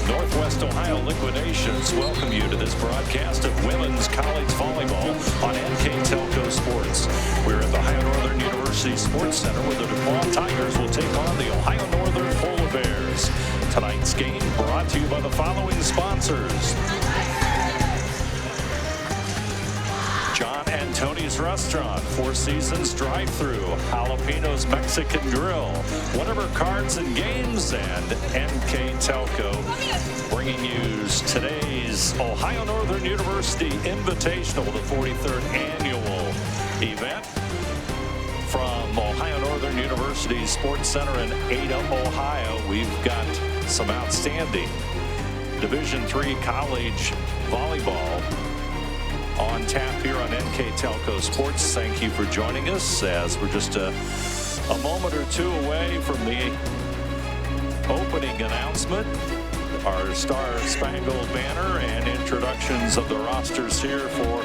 Northwest Ohio Liquidations welcome you to this broadcast of women's college volleyball on NKTelco Sports. We're at the Ohio Northern University Sports Center where the DePauw Tigers will take on the Ohio Northern Polar Bears. Tonight's game brought to you by the following sponsors. John and Tony's Restaurant, Four Seasons Drive-Thru, Jalapenos Mexican Grill, Whatever Cards and Games, and NKTelco, bringing you today's Ohio Northern University Invitational, the 43rd annual event from Ohio Northern University Sports Center in Ada, Ohio. We've got some outstanding Division III college volleyball on tap here on NKTelco Sports. Thank you for joining us as we're just a moment or two away from the opening announcement, our Star Spangled Banner, and introductions of the rosters here for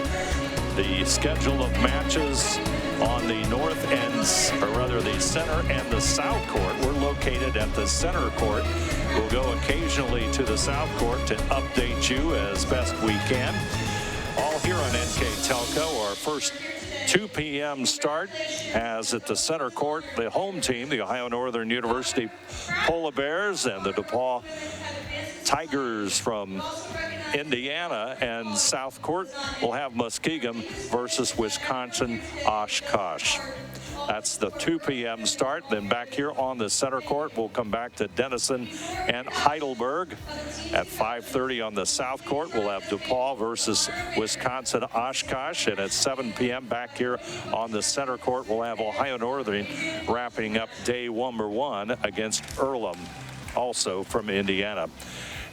the schedule of matches on the north ends, or rather the center and the south court. We're located at the center court. We'll go occasionally to the south court to update you as best we can. All here on NKTelco. Our first 2 p.m. start as at the center court, the home team, the Ohio Northern University Polar Bears, and the DePauw Tigers from Indiana. And south court will have Muskegon versus Wisconsin Oshkosh. That's the 2 p.m. start. Then back here on the center court, we'll come back to Denison and Heidelberg. At 5:30 on the south court, we'll have DePauw versus Wisconsin Oshkosh. And at 7 p.m. back here on the center court, we'll have Ohio Northern wrapping up day number 1 against Earlham, also from Indiana.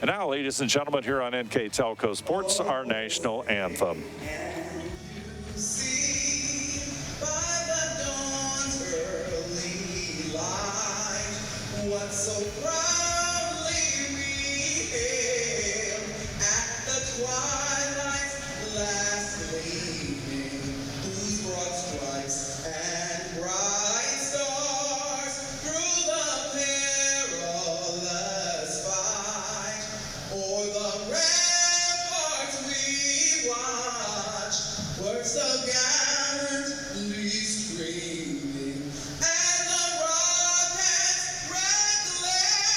And now, ladies and gentlemen, here on NKTelco Sports, our national anthem. What so proudly we hailed at the twilight's last gleaming, whose broad stripes and bright stars through the perilous fight, o'er the ramparts we watched, were so gallantly streaming, and the rockets red glare,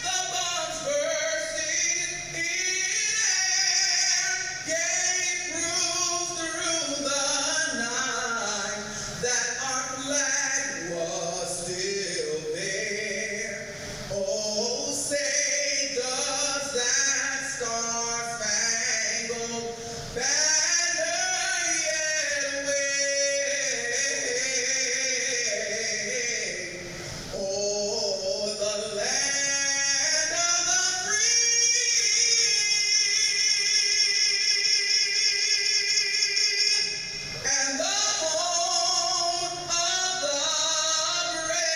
the bombs bursting in air, gave proof through the night that our flag was still there. Oh, say does that star-spangled banner yet wave o'er the land of the free and the home of the brave.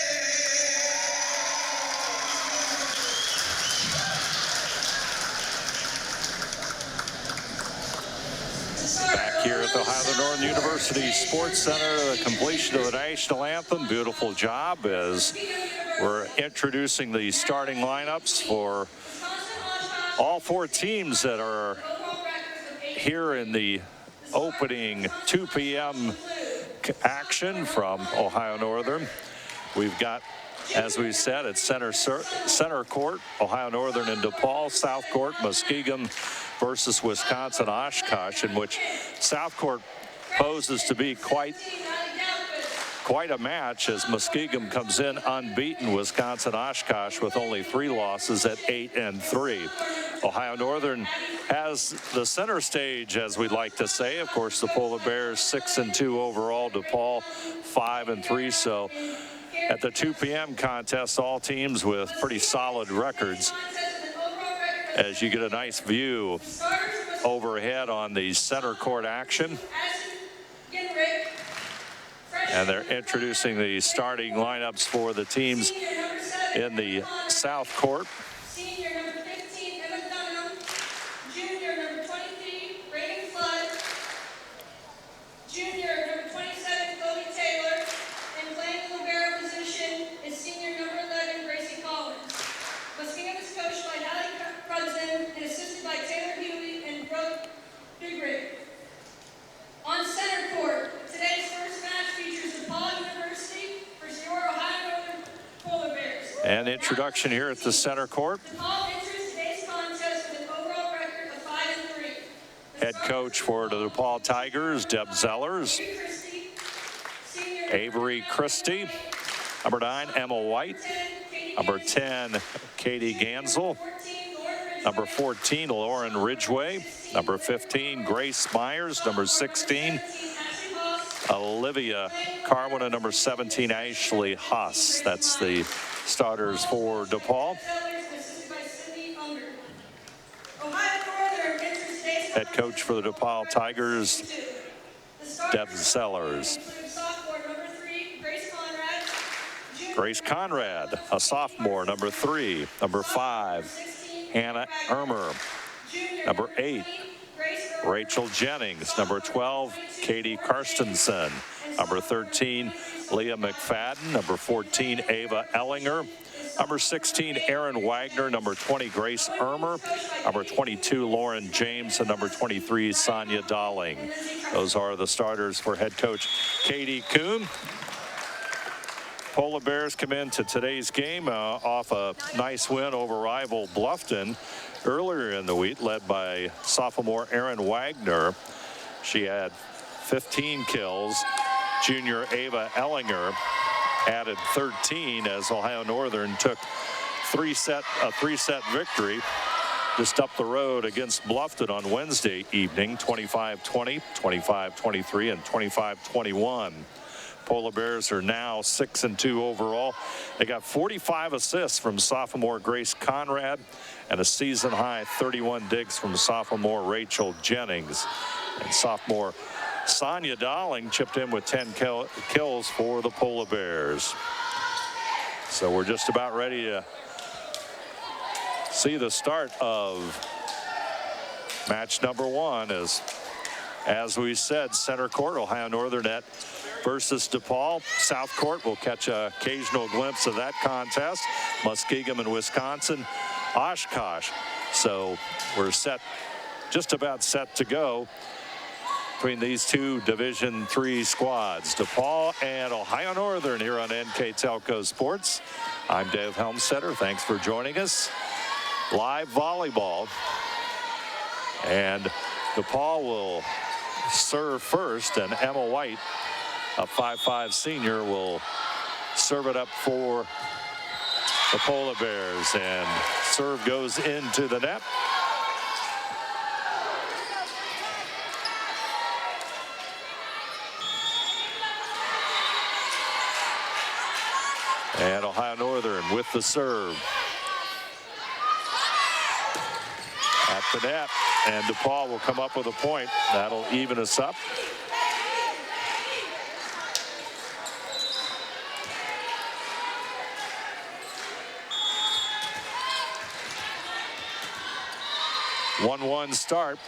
Back here at the Ohio Northern University Sports Center, the completion of the national anthem. Beautiful job as we're introducing the starting lineups for all 4 teams that are here in the opening 2 p.m. action from Ohio Northern. We've got, as we said, at center court, Ohio Northern and DePauw. South court, Muskegon versus Wisconsin Oshkosh, in which south court poses to be quite a match as Muskegon comes in unbeaten. Wisconsin Oshkosh with only 3 losses at 8-3. Ohio Northern has the center stage, as we'd like to say. Of course, the Polar Bears 6-2 overall, DePauw 5-3. So at the 2 p.m. contest, all teams with pretty solid records, as you get a nice view overhead on the center court action. And they're introducing the starting lineups for the teams in the south court. Senior number 15, Emma Dunham. Junior number 23, Raymond Flood. Junior number 27, Cody Taylor. And introduction here at the center court. DePauw enters today's contest with an overall record of 5-3. Head coach for the DePauw Tigers, Deb Zellers. Avery Christie. Number 9, Emma White. Number 10, Katie Gansel. Number 14, Lauren Ridgway. Number 15, Grace Myers. Number 16, Olivia Carwin. And number 17, Ashley Haas. That's the starters for DePauw. Head coach for the DePauw Tigers, Deb Zellers. Grace Conrad, a sophomore, number 3. Number 5, Hannah Ermer. Number 8, Rachel Jennings. Number 12, Katie Karstensen. Number 13, Leah McFadden. Number 14, Ava Ellinger. Number 16, Erin Wagner. Number 20, Grace Ermer. Number 22, Lauren James. And number 23, Sonia Dolling. Those are the starters for head coach Katie Kuhn. Polar Bears come into today's game off a nice win over rival Bluffton earlier in the week, led by sophomore Erin Wagner. She had 15 kills. Junior Ava Ellinger added 13 as Ohio Northern took a three-set victory just up the road against Bluffton on Wednesday evening, 25-20, 25-23, and 25-21. Polar Bears are now 6-2 overall. They got 45 assists from sophomore Grace Conrad and a season-high 31 digs from sophomore Rachel Jennings. And sophomore Sonia Dolling chipped in with 10 kills for the Polar Bears. So we're just about ready to see the start of match number 1 as we said, center court, Ohio Northern at versus DePauw. South Court will catch an occasional glimpse of that contest. Muskegon and Wisconsin, Oshkosh. So we're just about set to go between these two Division III squads, DePauw and Ohio Northern, here on NKTelco Sports. I'm Dave Helmstetter. Thanks for joining us. Live volleyball. And DePauw will serve first, and Emma White, a 5'5" senior, will serve it up for the Polar Bears, and serve goes into the net. And Ohio Northern with the serve at the net, and DePauw will come up with a point. That'll even us up. One start.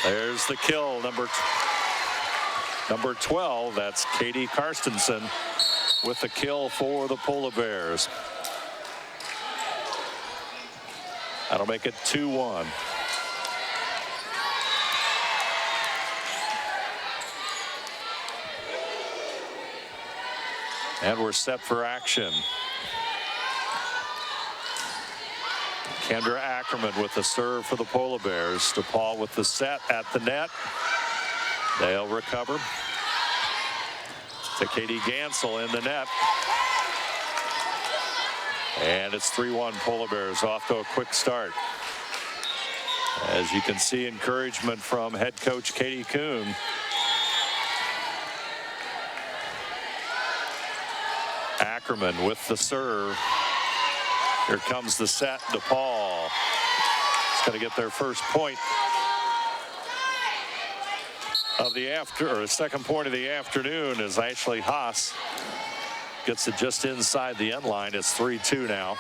There's the kill, number 12. That's Katie Karstensen with the kill for the Polar Bears. That'll make it 2-1. And we're set for action. Kendra Ackerman with the serve for the Polar Bears. DePauw with the set at the net. They'll recover to Katie Gansel in the net. And it's 3-1 Polar Bears, off to a quick start. As you can see, encouragement from head coach Katie Kuhn. Ackerman with the serve. Here comes the set. DePauw is going to get their first point of the second point of the afternoon, as Ashley Haas gets it just inside the end line. It's 3-2 now.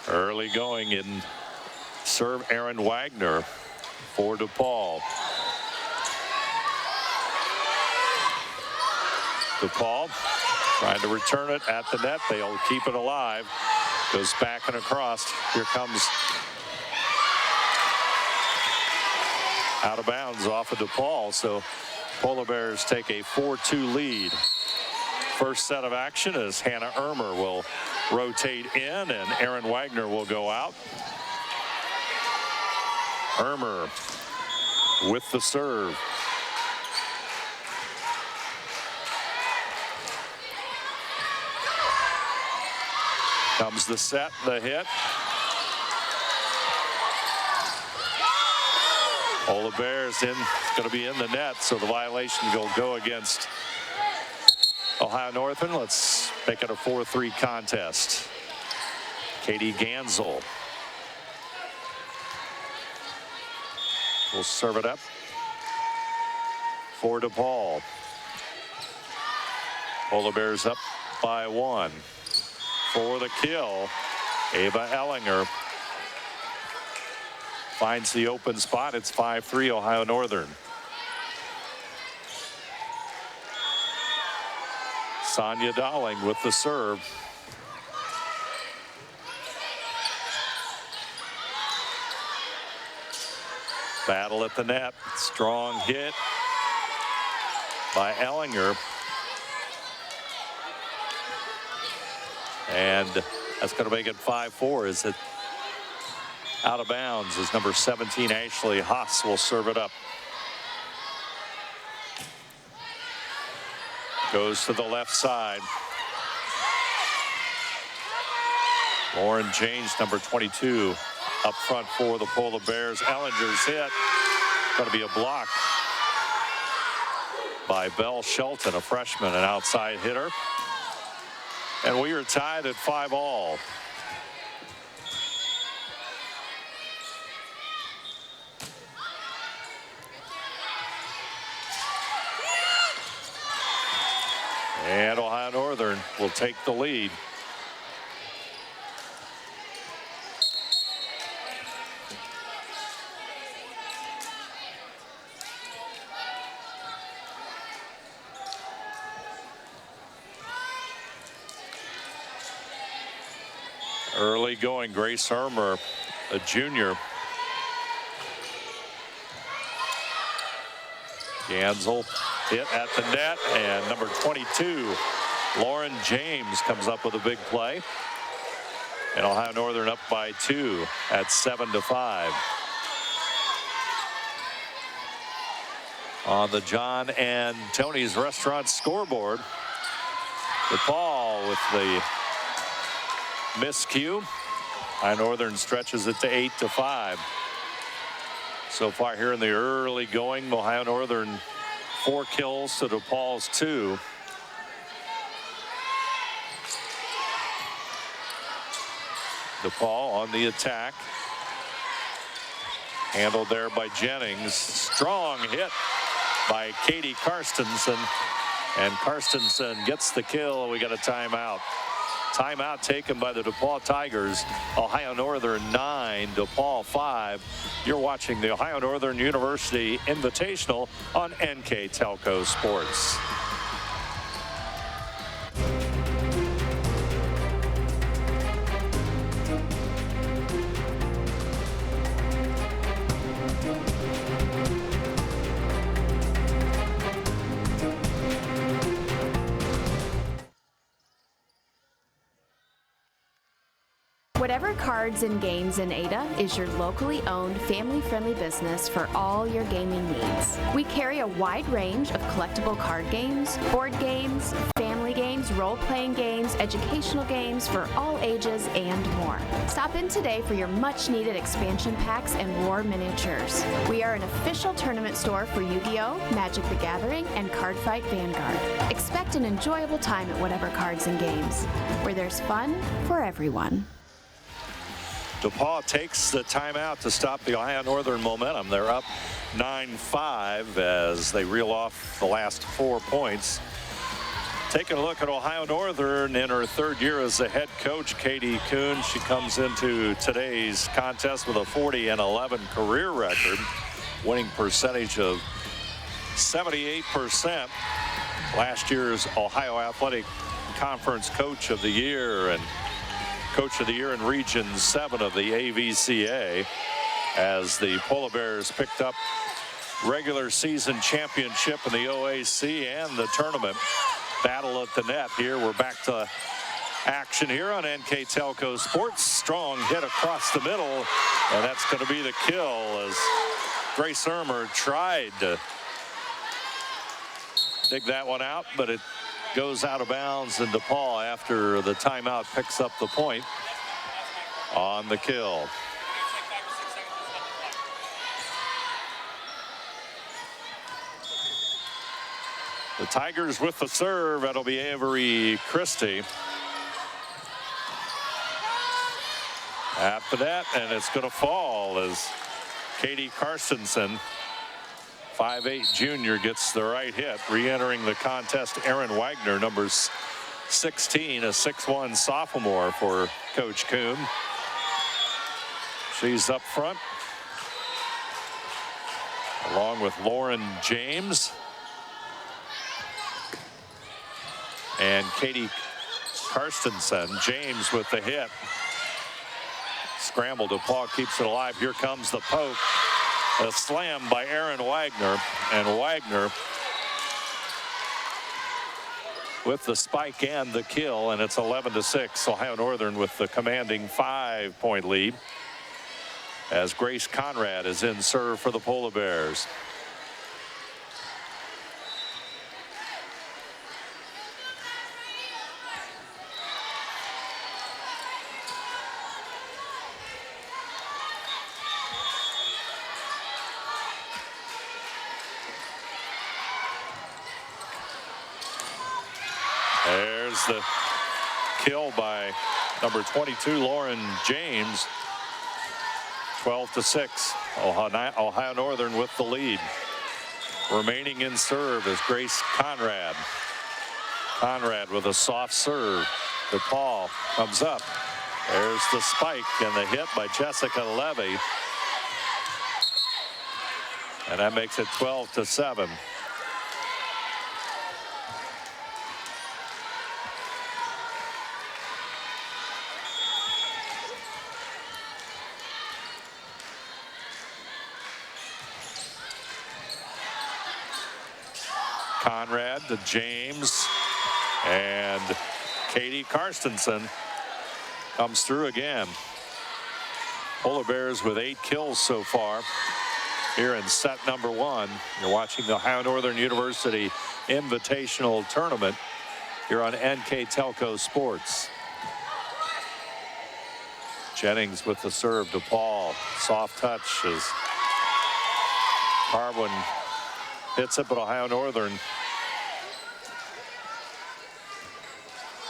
Early going in serve, Erin Wagner for DePauw. DePauw trying to return it at the net. They'll keep it alive. Goes back and across. Here comes out of bounds off of DePauw. So Polar Bears take a 4-2 lead. First set of action is Hannah Ermer will rotate in and Erin Wagner will go out. Ermer with the serve. Comes the set, the hit. Polar Bears going to be in the net, so the violation will go against Ohio Northern. Let's make it a 4-3 contest. Katie Gansel will serve it up for DePauw. Polar Bears up by 1. For the kill, Ava Ellinger finds the open spot. It's 5-3 Ohio Northern. Sonia Dowling with the serve. Battle at the net. Strong hit by Ellinger. And that's going to make it 5-4. Is it out of bounds as number 17 Ashley Haas will serve it up. Goes to the left side. Lauren James, number 22, up front for the Polar Bears. Ellinger's hit. Going to be a block by Belle Shelton, a freshman, an outside hitter. And we are tied at 5-all. And Ohio Northern will take the lead. Early going, Grace Ermer, a junior. Gansel hit at the net, and number 22, Lauren James, comes up with a big play. And Ohio Northern up by 2 at 7-5. On the John and Tony's Restaurant scoreboard, DePauw with the miscue. Ohio Northern stretches it to 8-5. So far here in the early going, Ohio Northern 4 kills to DePaul's 2. DePauw on the attack. Handled there by Jennings. Strong hit by Katie Karstensen. And Karstensen gets the kill. We got a timeout. Timeout taken by the DePauw Tigers. Ohio Northern 9, DePauw 5. You're watching the Ohio Northern University Invitational on NKTelco Sports. Whatever Cards and Games in Ada is your locally owned, family-friendly business for all your gaming needs. We carry a wide range of collectible card games, board games, family games, role-playing games, educational games for all ages, and more. Stop in today for your much-needed expansion packs and war miniatures. We are an official tournament store for Yu-Gi-Oh!, Magic the Gathering, and Cardfight Vanguard. Expect an enjoyable time at Whatever Cards and Games, where there's fun for everyone. DePauw takes the timeout to stop the Ohio Northern momentum. They're up 9-5 as they reel off the last 4 points. Taking a look at Ohio Northern in her 3rd year as the head coach, Katie Kuhn. She comes into today's contest with a 40-11 career record, winning percentage of 78%. Last year's Ohio Athletic Conference Coach of the Year and Coach of the Year in Region 7 of the AVCA, as the Polar Bears picked up regular season championship in the OAC and the tournament. Battle at the net here. We're back to action here on NKTelco Sports. Strong hit across the middle, and that's going to be the kill as Grace Ermer tried to dig that one out, but it goes out of bounds, and DePauw, after the timeout, picks up the point on the kill. The Tigers with the serve. That'll be Avery Christie. After that, and it's going to fall as Katie Carstensen, 5'8" junior, gets the right hit. Re-entering the contest, Erin Wagner, number 16, a 6'1" sophomore for Coach Kuhn. She's up front, along with Lauren James and Katie Carstensen. James with the hit. Scramble. DePauw keeps it alive. Here comes the poke. A slam by Erin Wagner, and Wagner with the spike and the kill, and it's 11-6. Ohio Northern with the commanding 5-point lead as Grace Conrad is in serve for the Polar Bears. There's the kill by number 22, Lauren James. 12-6. Ohio Northern with the lead. Remaining in serve is Grace Conrad. Conrad with a soft serve. DePauw comes up. There's the spike and the hit by Jessica Levy. And that makes it 12-7. Conrad to James, and Katie Carstensen comes through again. Polar Bears with 8 kills so far here in set number 1. You're watching the Ohio Northern University Invitational Tournament here on NKTelco Sports. Jennings with the serve. DePauw, soft touch as Carwin hits it, but Ohio Northern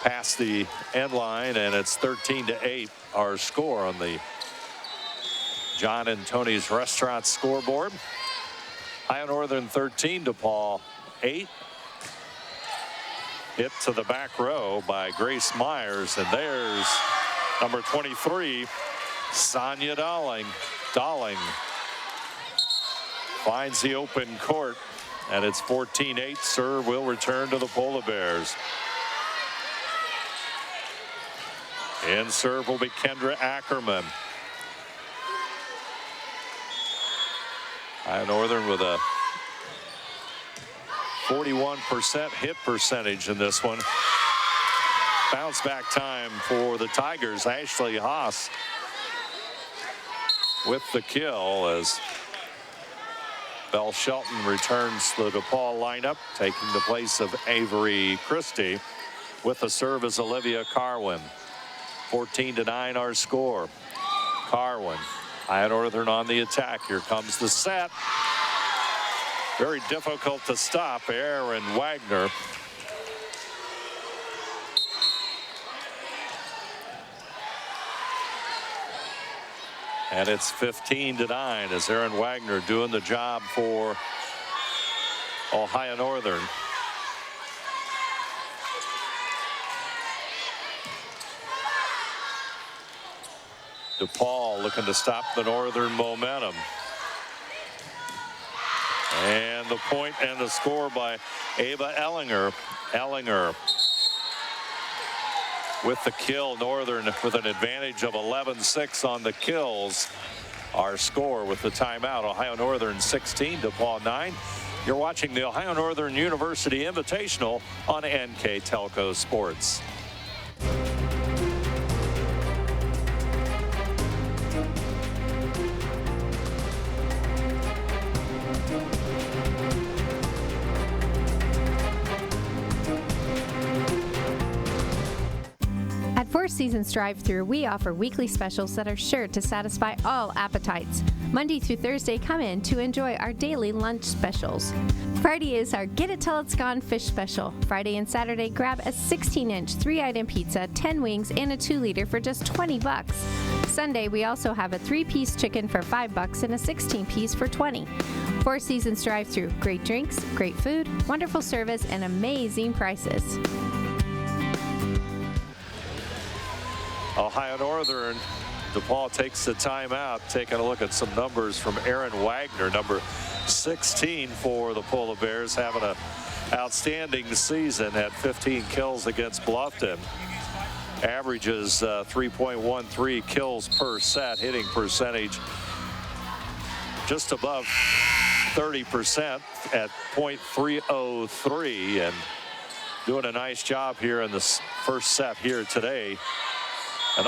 past the end line, and it's 13-8 our score on the John and Tony's Restaurant scoreboard. Ohio Northern 13, DePauw 8. Hit to the back row by Grace Myers, and there's number 23, Sonia Dowling. Dowling finds the open court, and it's 14-8. Serve will return to the Polar Bears. In serve will be Kendra Ackerman. Ohio Northern with a 41% hit percentage in this one. Bounce back time for the Tigers. Ashley Haas with the kill as Belle Shelton returns the DePauw lineup, taking the place of Avery Christie. With the serve is Olivia Carwin. 14-9 our score. Carwin, Ohio Northern on the attack. Here comes the set. Very difficult to stop. Erin Wagner. And it's 15-9 as Erin Wagner doing the job for Ohio Northern. DePauw looking to stop the Northern momentum. And the point and the score by Ava Ellinger. Ellinger with the kill. Northern with an advantage of 11-6 on the kills. our score with the timeout. Ohio Northern 16, DePauw 9. You're watching the Ohio Northern University Invitational on NKTelco Sports. At Four Seasons Drive-Thru, we offer weekly specials that are sure to satisfy all appetites. Monday through Thursday, come in to enjoy our daily lunch specials. Friday is our Get It Till It's Gone fish special. Friday and Saturday, grab a 16-inch 3-item pizza, 10 wings, and a 2-liter for just $20. Sunday, we also have a 3-piece chicken for $5 and a 16-piece for $20. Four Seasons Drive-Thru, great drinks, great food, wonderful service, and amazing prices. Ohio Northern, DePauw takes the timeout, taking a look at some numbers from Aaron Wagner, number 16 for the Polar Bears, having an outstanding season at 15 kills against Bluffton. Averages 3.13 kills per set, hitting percentage just above 30% at .303, and doing a nice job here in this first set here today. An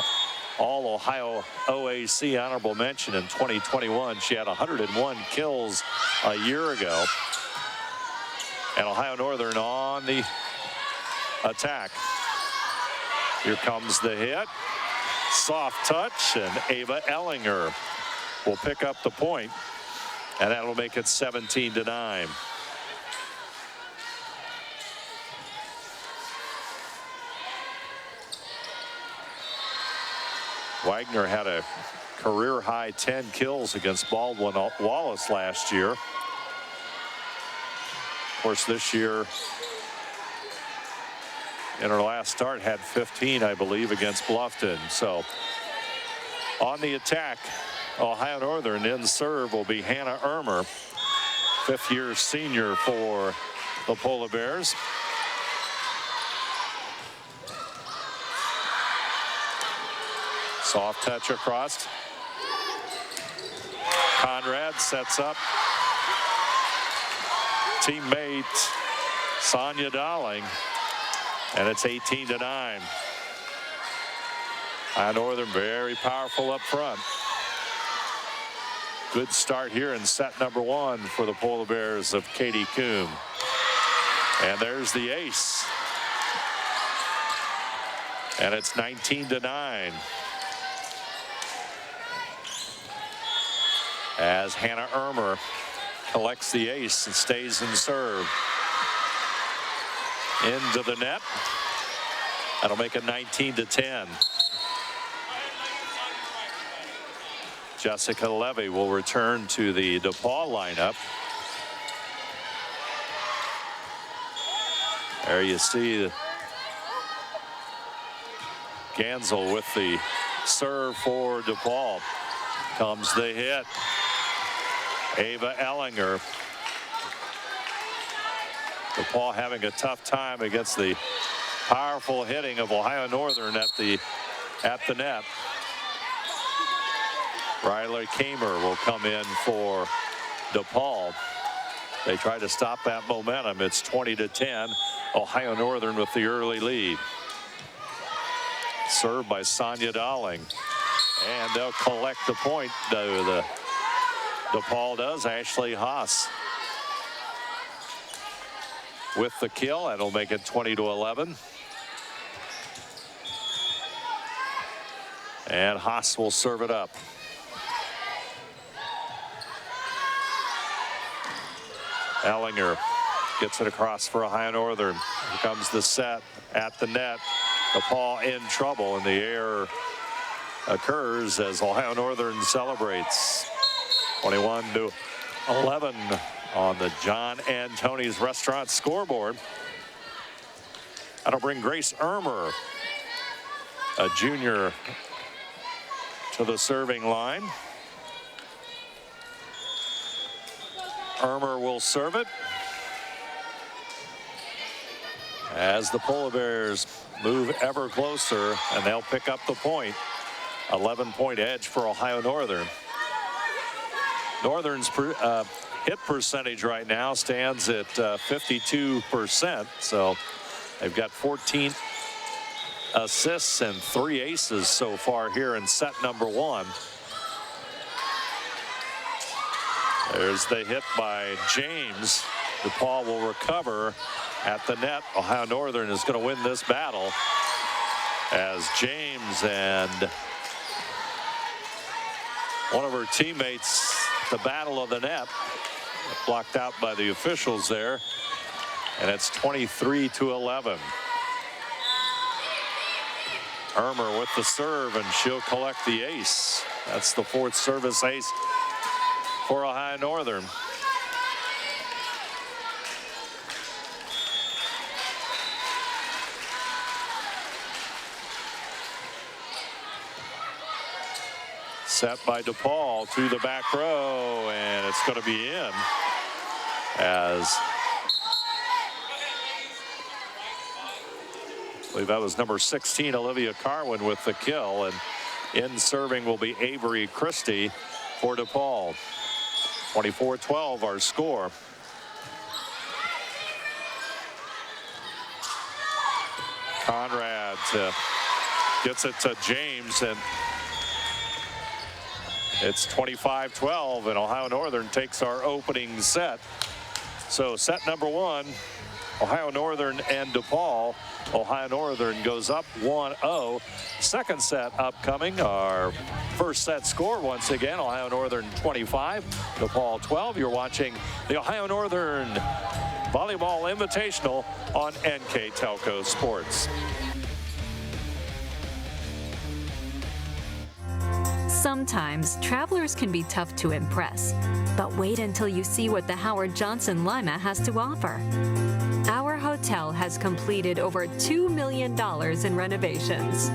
all-Ohio OAC honorable mention in 2021. She had 101 kills a year ago. And Ohio Northern on the attack. Here comes the hit. Soft touch, and Ava Ellinger will pick up the point, and that'll make it 17-9. Wagner had a career-high 10 kills against Baldwin Wallace last year. Of course, this year, in her last start, had 15, I believe, against Bluffton. So, on the attack, Ohio Northern in serve will be Hannah Ermer, fifth-year senior for the Polar Bears. Soft touch across. Conrad sets up teammate Sonia Dowling, and it's 18-9. Ohio Northern very powerful up front. Good start here in set number 1 for the Polar Bears of Katie Coombe. And there's the ace. And it's 19-9. As Hannah Ermer collects the ace and stays in serve. Into the net. That'll make it 19-10. Jessica Levy will return to the DePauw lineup. There you see Gansel with the serve for DePauw. Comes the hit. Ava Ellinger. DePauw having a tough time against the powerful hitting of Ohio Northern at the net. Riley Kamer will come in for DePauw. They try to stop that momentum. It's 20-10. Ohio Northern with the early lead. Served by Sonia Dowling. And they'll collect the point. DePauw does. Ashley Haas with the kill. That'll make it 20-11. And Haas will serve it up. Ellinger gets it across for Ohio Northern. Here comes the set at the net. DePauw in trouble, and the error occurs as Ohio Northern celebrates. 21-11 on the John and Tony's Restaurant scoreboard. That'll bring Grace Ermer, a junior, to the serving line. Ermer will serve it as the Polar Bears move ever closer, and they'll pick up the point. 11-point edge for Ohio Northern. Northern's hit percentage right now stands at 52%. So they've got 14 assists and 3 aces so far here in set number 1. There's the hit by James. DePauw will recover at the net. Ohio Northern is going to win this battle as James and one of her teammates, the battle of the net, blocked out by the officials there, and it's 23-11. Ermer with the serve, and she'll collect the ace. That's the 4th service ace for Ohio Northern. Set by DePauw to the back row, and it's going to be in as I believe that was number 16, Olivia Carwin, with the kill, and in serving will be Avery Christie for DePauw. 24-12 our score. Conrad gets it to James, and it's 25-12, and Ohio Northern takes our opening set. So set number 1, Ohio Northern and DePauw. Ohio Northern goes up 1-0. Second set upcoming. Our first set score once again, Ohio Northern 25, DePauw 12. You're watching the Ohio Northern Volleyball Invitational on NKTelco Sports. Sometimes travelers can be tough to impress, but wait until you see what the Howard Johnson Lima has to offer. Our hotel has completed over $2 million in renovations.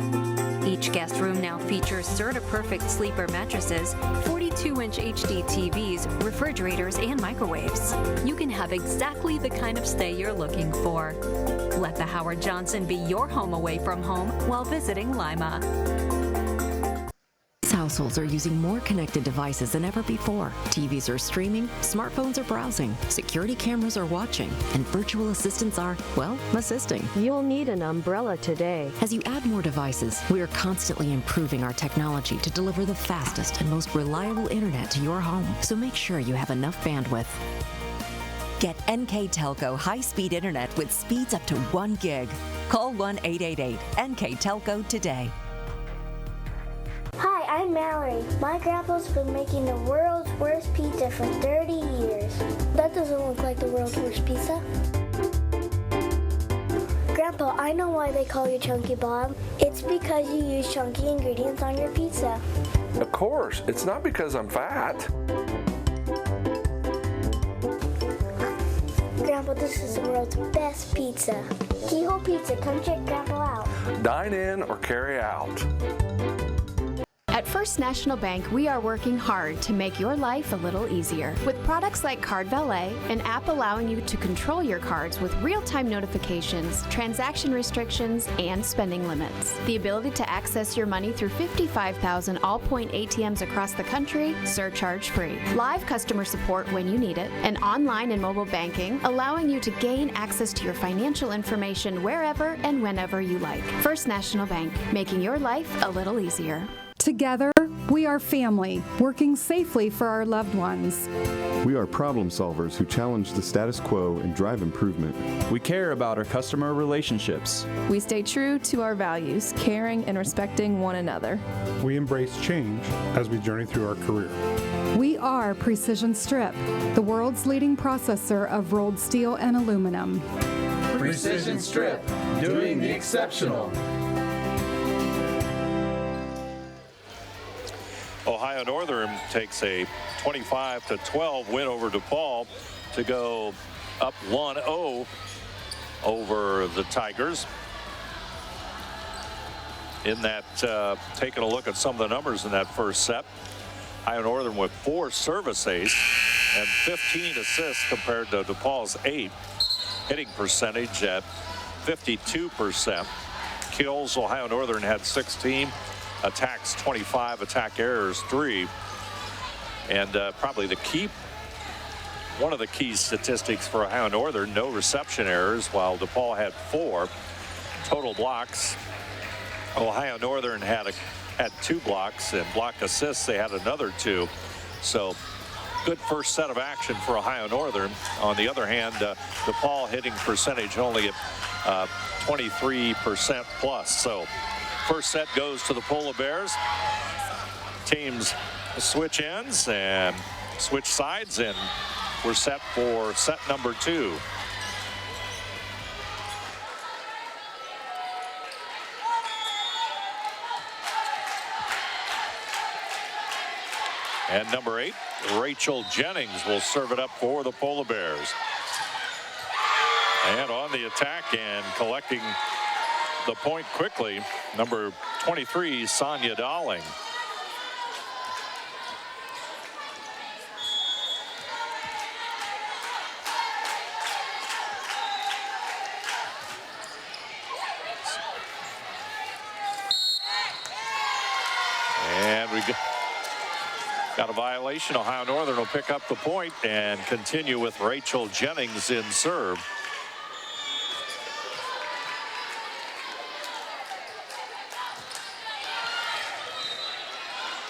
Each guest room now features Certa-Perfect sleeper mattresses, 42-inch HD TVs, refrigerators, and microwaves. You can have exactly the kind of stay you're looking for. Let the Howard Johnson be your home away from home while visiting Lima. Households are using more connected devices than ever before. TVs are streaming, smartphones are browsing, security cameras are watching, and virtual assistants are, well, assisting. You'll need an umbrella today. As you add more devices, we are constantly improving our technology to deliver the fastest and most reliable internet to your home. So make sure you have enough bandwidth. Get NKTelco high-speed internet with speeds up to 1 gig. Call 1-888-NKTelco today. Hi, I'm Mallory. My grandpa's been making the world's worst pizza for 30 years. That doesn't look like the world's worst pizza. Grandpa, I know why they call you Chunky Bob. It's because you use chunky ingredients on your pizza. Of course, it's not because I'm fat. Grandpa, this is the world's best pizza. Keyhole Pizza, come check Grandpa out. Dine in or carry out. At First National Bank, we are working hard to make your life a little easier. With products like Card Valet, an app allowing you to control your cards with real-time notifications, transaction restrictions, and spending limits. The ability to access your money through 55,000 all-point ATMs across the country, surcharge-free. Live customer support when you need it, and online and mobile banking, allowing you to gain access to your financial information wherever and whenever you like. First National Bank, making your life a little easier. Together, we are family, working safely for our loved ones. We are problem solvers who challenge the status quo and drive improvement. We care about our customer relationships. We stay true to our values, caring and respecting one another. We embrace change as we journey through our career. We are Precision Strip, the world's leading processor of rolled steel and aluminum. Precision Strip, doing the exceptional. Ohio Northern takes a 25-12 win over DePauw to go up 1-0 over the Tigers. In that, taking a look at some of the numbers in that first set, Ohio Northern with 4 service aces and 15 assists compared to DePauw's 8. Hitting percentage at 52%. Kills, Ohio Northern had 16. Attacks 25, attack errors 3. And probably one of the key statistics for Ohio Northern, no reception errors, while DePauw had 4 total blocks. Ohio Northern had 2 blocks, and block assists they had another 2. So good first set of action for Ohio Northern. On the other hand, DePauw hitting percentage only at 23% plus. So first set goes to the Polar Bears. Teams switch ends and switch sides, and we're set for set number 2. And number 8, Rachel Jennings will serve it up for the Polar Bears. And on the attack and collecting the point quickly, number 23, Sonia Dowling. And we got a violation. Ohio Northern will pick up the point and continue with Rachel Jennings in serve.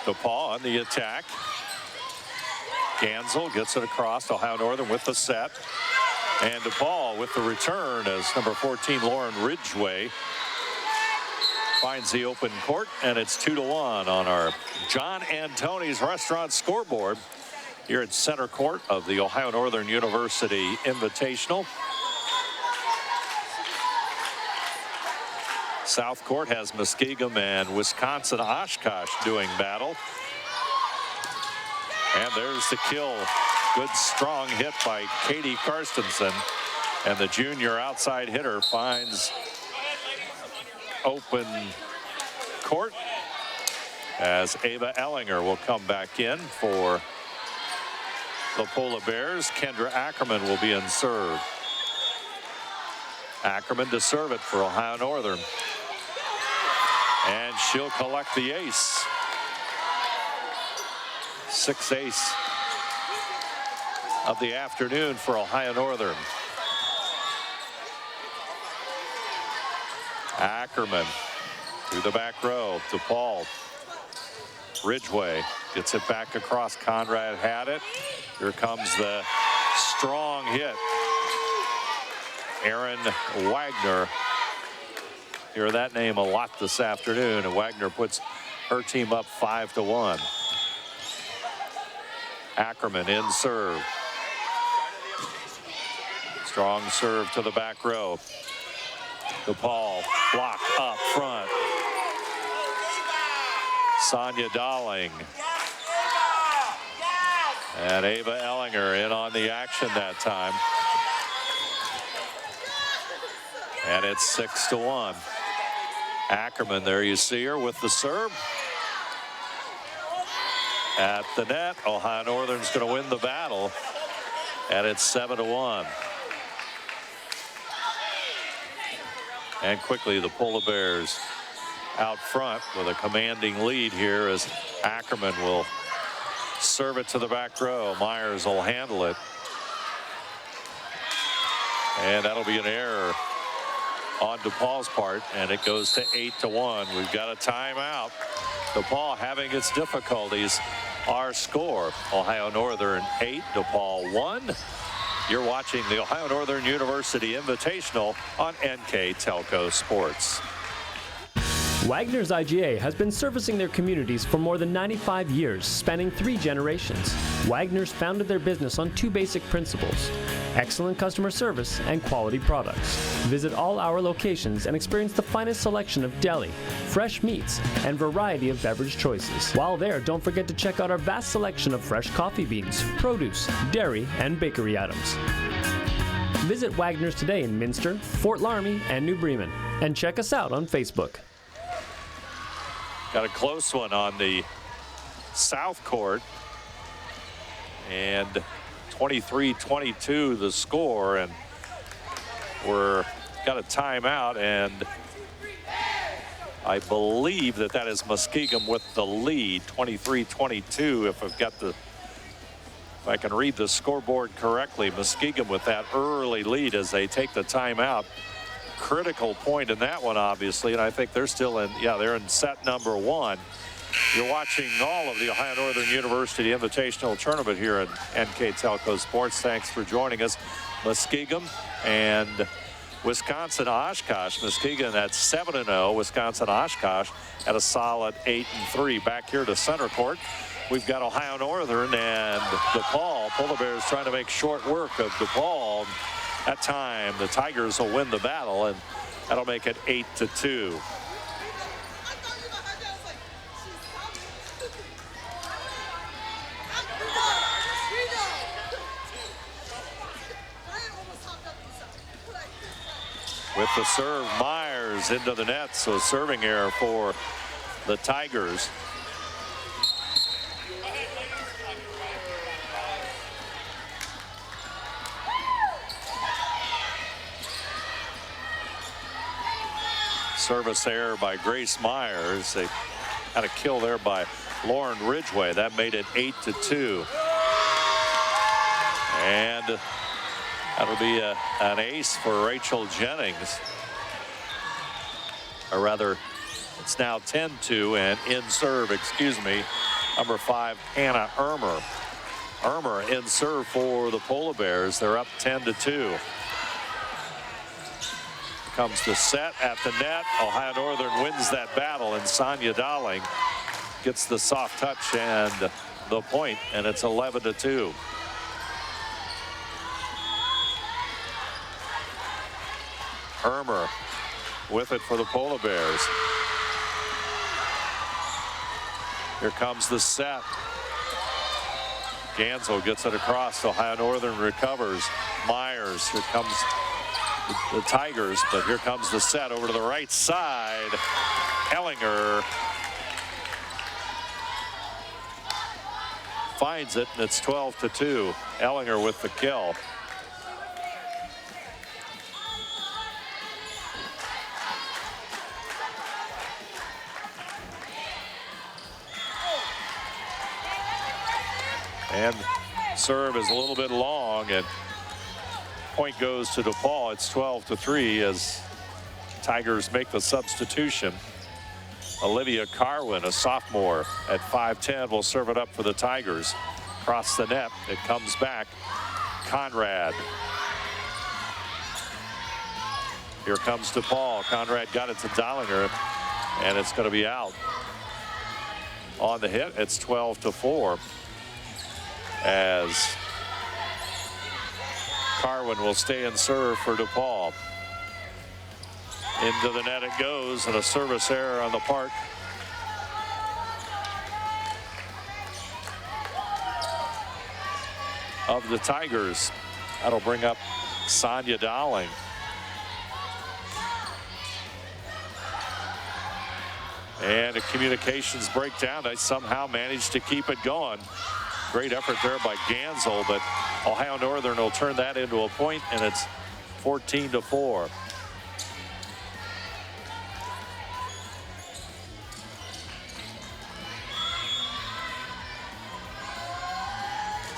DePauw on the attack. Gansel gets it across. Ohio Northern with the set. And DePauw with the return as number 14, Lauren Ridgway, finds the open court, and it's 2-1 on our John and Tony's Restaurant scoreboard here at center court of the Ohio Northern University Invitational. South court has Muskegum and Wisconsin Oshkosh doing battle. And there's the kill. Good strong hit by Katie Karstensen, and the junior outside hitter finds open court as Ava Ellinger will come back in for the Polar Bears. Kendra Ackerman will be in serve. Ackerman to serve it for Ohio Northern. And she'll collect the ace. 6th ace of the afternoon for Ohio Northern. Ackerman through the back row to Paul. Ridgway gets it back across. Conrad had it. Here comes the strong hit. Erin Wagner. Hear that name a lot this afternoon, and Wagner puts her team up 5-1. Ackerman in serve. Strong serve to the back row. DePauw block up front. Sonia Dowling. And Ava Ellinger in on the action that time. And it's 6-1. Ackerman, there you see her with the serve. At the net, Ohio Northern's going to win the battle. And it's 7-1. And quickly the Polar Bears out front with a commanding lead here as Ackerman will serve it to the back row. Myers will handle it. And that'll be an error on DePauw's part, and it goes to 8-1. We've got a timeout. DePauw having its difficulties. Our score, Ohio Northern 8, DePauw 1. You're watching the Ohio Northern University Invitational on NKTelco Sports. Wagner's IGA has been servicing their communities for more than 95 years, spanning 3 generations. Wagner's founded their business on 2 basic principles: excellent customer service and quality products. Visit all our locations and experience the finest selection of deli, fresh meats, and variety of beverage choices. While there, don't forget to check out our vast selection of fresh coffee beans, produce, dairy, and bakery items. Visit Wagner's today in Minster, Fort Laramie, and New Bremen, and check us out on Facebook. Got a close one on the south court, and 23-22 the score, and we're got a timeout, and I believe that is Muskegum with the lead, 23-22, if I've got the if I can read the scoreboard correctly, Muskegon with that early lead as they take the timeout. Critical point in that one, obviously, and I think they're still in, they're in set number 1. You're watching all of the Ohio Northern University Invitational Tournament here at NKTelco Sports. Thanks for joining us. Muskegon and Wisconsin Oshkosh. Muskegon at 7-0. Wisconsin Oshkosh at a solid 8-3. Back here to center court, we've got Ohio Northern and DePauw. Polar Bears trying to make short work of DePauw. That time, the Tigers will win the battle, and that'll make it 8-2. With the serve, Myers into the net, so serving error for the Tigers. Service error by Grace Myers. They had a kill there by Lauren Ridgway. That made it 8-2. And that'll be an ace for Rachel Jennings. Or rather, it's now 10-2 and in serve, number 5, Hannah Ermer. Ermer in serve for the Polar Bears. They're up 10-2. Comes the set at the net. Ohio Northern wins that battle, and Sonia Dowling gets the soft touch and the point, and it's 11-2. Ermer with it for the Polar Bears. Here comes the set. Gansel gets it across. Ohio Northern recovers. Myers, here comes the Tigers, but here comes the set over to the right side. Ellinger finds it, and it's 12-2. Ellinger with the kill. And serve is a little bit long, and point goes to DePauw. It's 12-3 as Tigers make the substitution. Olivia Carwin, a sophomore at 5'10", will serve it up for the Tigers. Across the net, it comes back. Conrad. Here comes DePauw. Conrad got it to Dollinger, and it's going to be out. On the hit, it's 12-4. As Carwin will stay and serve for DePauw. Into the net it goes, and a service error on the part of the Tigers. That'll bring up Sonia Dowling. And a communications breakdown. They somehow managed to keep it going. Great effort there by Gansel, but Ohio Northern will turn that into a point, and it's 14-4.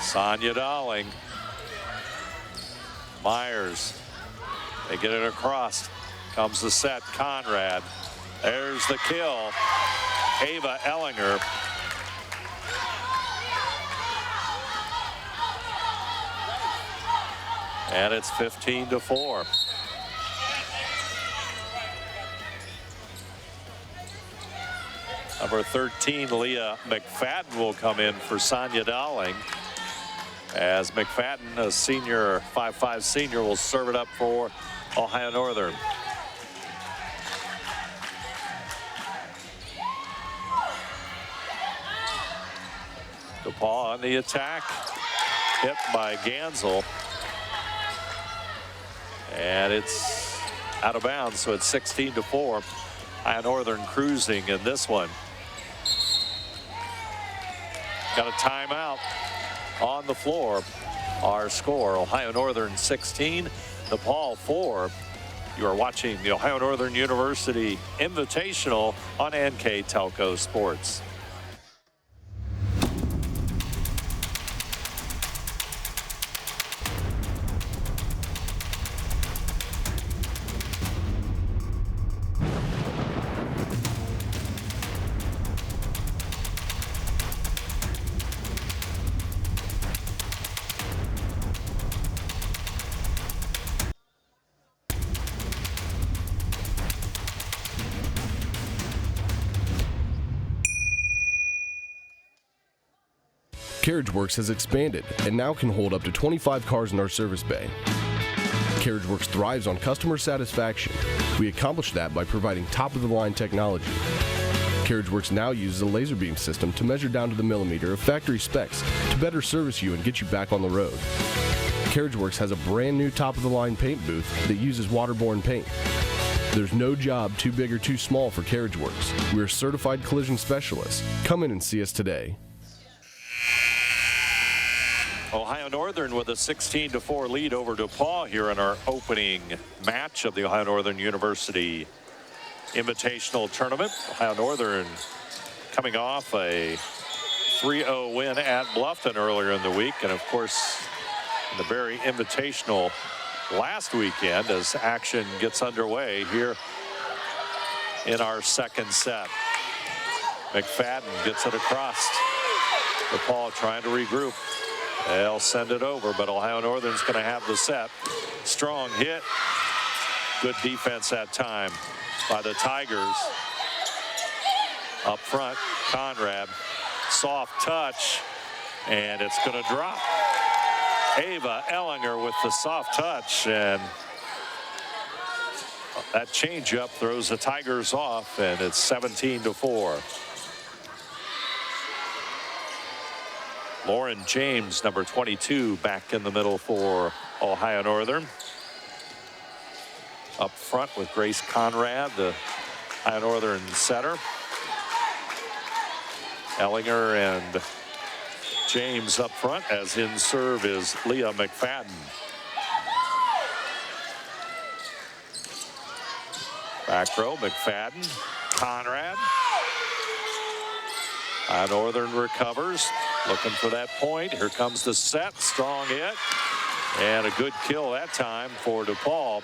Sonia Dowling. Myers. They get it across. Comes the set. Conrad. There's the kill. Ava Ellinger. And it's 15-4. Number 13, Leah McFadden, will come in for Sonia Dowling. As McFadden, a senior, 5'5" senior, will serve it up for Ohio Northern. DePauw on the attack. Hit by Gansel. And it's out of bounds, so it's 16-4. Ohio Northern cruising in this one. Got a timeout on the floor. Our score, Ohio Northern 16, DePauw 4. You are watching the Ohio Northern University Invitational on NKTelco Sports. Carriage Works has expanded and now can hold up to 25 cars in our service bay. Carriage Works thrives on customer satisfaction. We accomplish that by providing top-of-the-line technology. Carriage Works now uses a laser beam system to measure down to the millimeter of factory specs to better service you and get you back on the road. Carriage Works has a brand new top-of-the-line paint booth that uses waterborne paint. There's no job too big or too small for Carriage Works. We're certified collision specialists. Come in and see us today. Ohio Northern with a 16-4 lead over DePauw here in our opening match of the Ohio Northern University Invitational Tournament. Ohio Northern coming off a 3-0 win at Bluffton earlier in the week, and of course in the Berry Invitational last weekend as action gets underway here in our second set. McFadden gets it across. DePauw trying to regroup. They'll send it over, but Ohio Northern's going to have the set. Strong hit. Good defense that time by the Tigers. Up front, Conrad. Soft touch, and it's going to drop. Ava Ellinger with the soft touch, and that changeup throws the Tigers off, and it's 17-4. Lauren James, number 22, back in the middle for Ohio Northern. Up front with Grace Conrad, the Ohio Northern setter. Ellinger and James up front, as in serve is Leah McFadden. Back row, McFadden, Conrad. Northern recovers, looking for that point. Here comes the set, strong hit, and a good kill that time for DePauw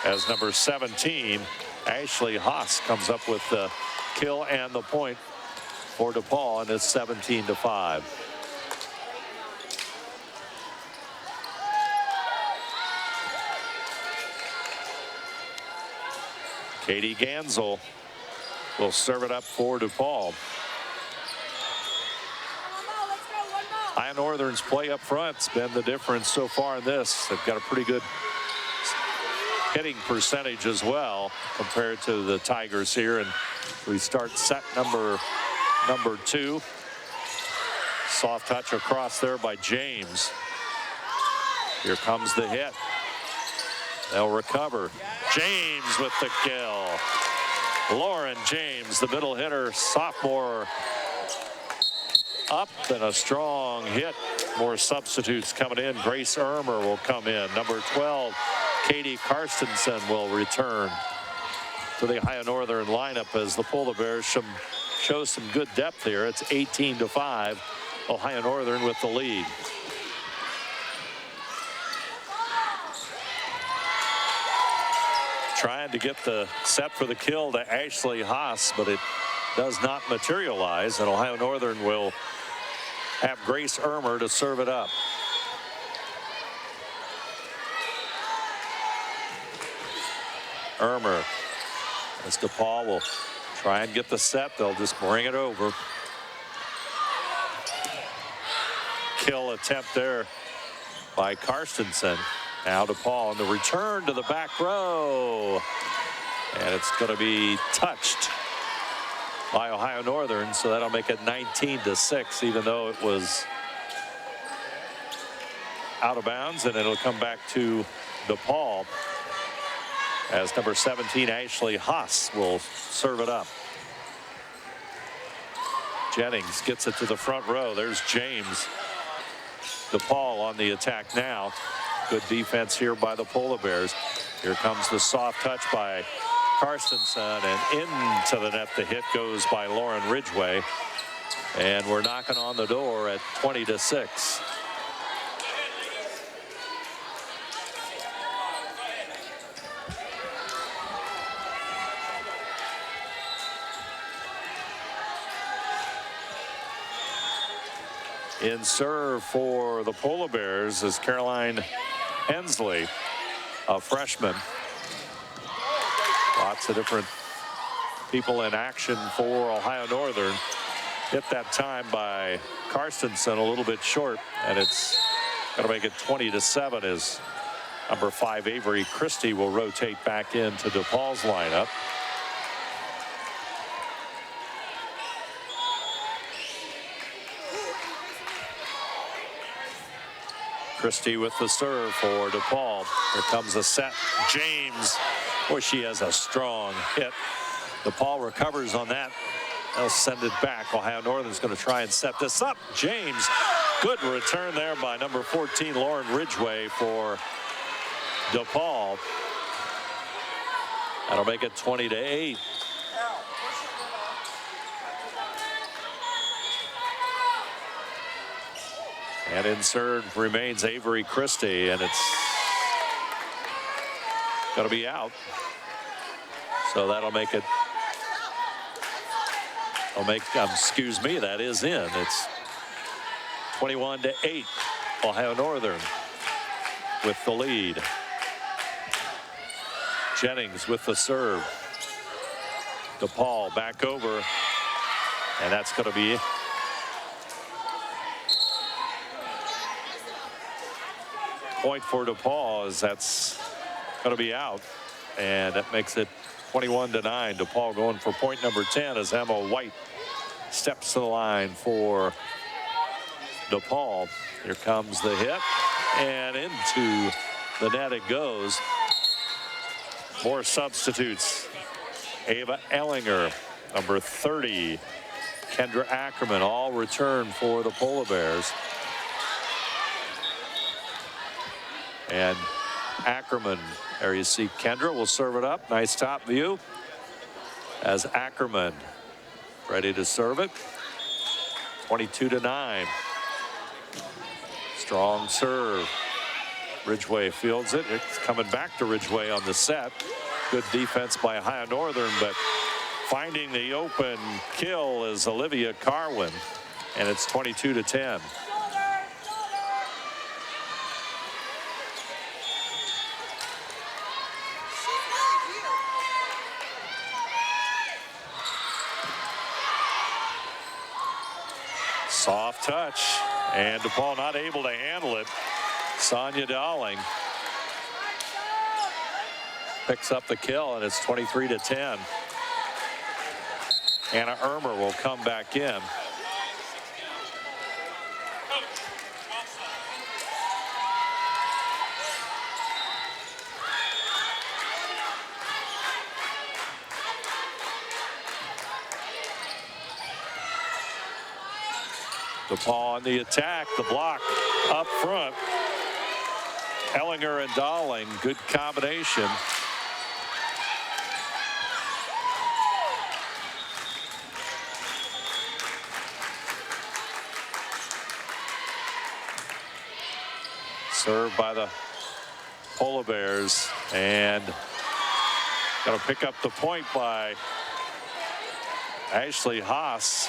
as number 17, Ashley Haas, comes up with the kill and the point for DePauw, and it's 17-5. Katie Gansel will serve it up for DePauw. Ohio Northern's play up front's been the difference so far in this. They've got a pretty good hitting percentage as well compared to the Tigers here. And we start set number 2. Soft touch across there by James. Here comes the hit. They'll recover. James with the kill. Lauren James, the middle hitter, sophomore, up, and a strong hit. More substitutes coming in. Grace Ermer will come in. Number 12, Katie Karstensen will return to the Ohio Northern lineup as the Polar Bears show some good depth here. It's 18-5. Ohio Northern with the lead. Trying to get the set for the kill to Ashley Haas, but it does not materialize, and Ohio Northern will have Grace Ermer to serve it up. Ermer, as DePauw will try and get the set. They'll just bring it over. Kill attempt there by Karstensen. Now DePauw on the return to the back row. And it's going to be touched by Ohio Northern, so that'll make it 19-6, even though it was out of bounds, and it'll come back to DePauw as number 17, Ashley Haas, will serve it up. Jennings gets it to the front row. There's James. DePauw on the attack now. Good defense here by the Polar Bears. Here comes the soft touch by Karstensen, and into the net the hit goes by Lauren Ridgway, and we're knocking on the door at 20-6. In serve for the Polar Bears is Caroline Hensley, a freshman. Lots of different people in action for Ohio Northern. hit that time by Karstensen a little bit short, and it's going to make it 20-7 as number 5 Avery Christie will rotate back into DePaul's lineup. Christie with the serve for DePaul. Here comes a set. James. Boy, she has a strong hit. DePaul recovers on that. They'll send it back. Ohio Northern's going to try and set this up. James. Good return there by number 14, Lauren Ridgway for DePaul. That'll make it 20-8. And in serve remains Avery Christie, and it's going to be out. So that'll make it, excuse me, that is in. It's 21-8, Ohio Northern with the lead. Jennings with the serve. DePaul back over, and that's going to be point for DePaul, as that's going to be out, and that makes it 21-9. DePaul going for point number 10 as Emma White steps to the line for DePaul. Here comes the hit, and into the net it goes. More substitutes. Ava Ellinger, number 30, Kendra Ackerman, all return for the Polar Bears. And Ackerman, there you see Kendra will serve it up. Nice top view as Ackerman ready to serve it. 22-9. Strong serve. Ridgway fields it. It's coming back to Ridgway on the set. Good defense by Ohio Northern, but finding the open kill is Olivia Carwin, and it's 22-10. Soft touch, and DePaul not able to handle it. Sonia Dowling picks up the kill, and it's 23-10. Anna Ermer will come back in. DePaul on the attack, the block up front. Ellinger and Dowling, good combination. Served by the Polar Bears, and going to pick up the point by Ashley Haas.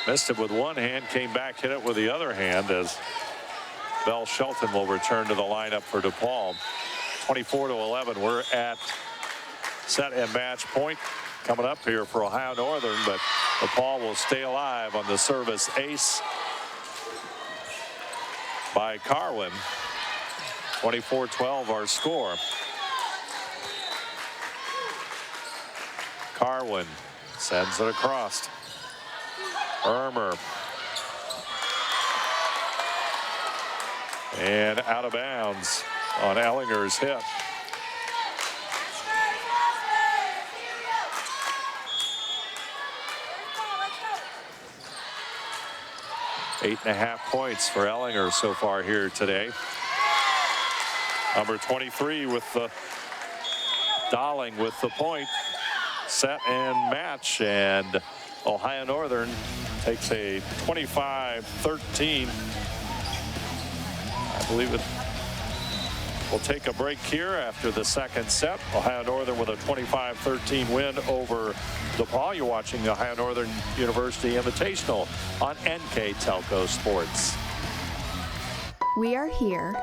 Missed it with one hand, came back, hit it with the other hand as Belle Shelton will return to the lineup for DePaul. 24-11, we're at set and match point coming up here for Ohio Northern, but DePaul will stay alive on the service ace by Carwin. 24-12 our score. Carwin sends it across. Ermer. And out of bounds on Ellinger's hit. Eight and a half points for Ellinger so far here today. Number 23 with the Dowling with the point. Set and match, and Ohio Northern takes a 25-13. I believe it will take a break here after the second set. Ohio Northern with a 25-13 win over DePauw. You're watching the Ohio Northern University Invitational on NKTelco Sports. We are here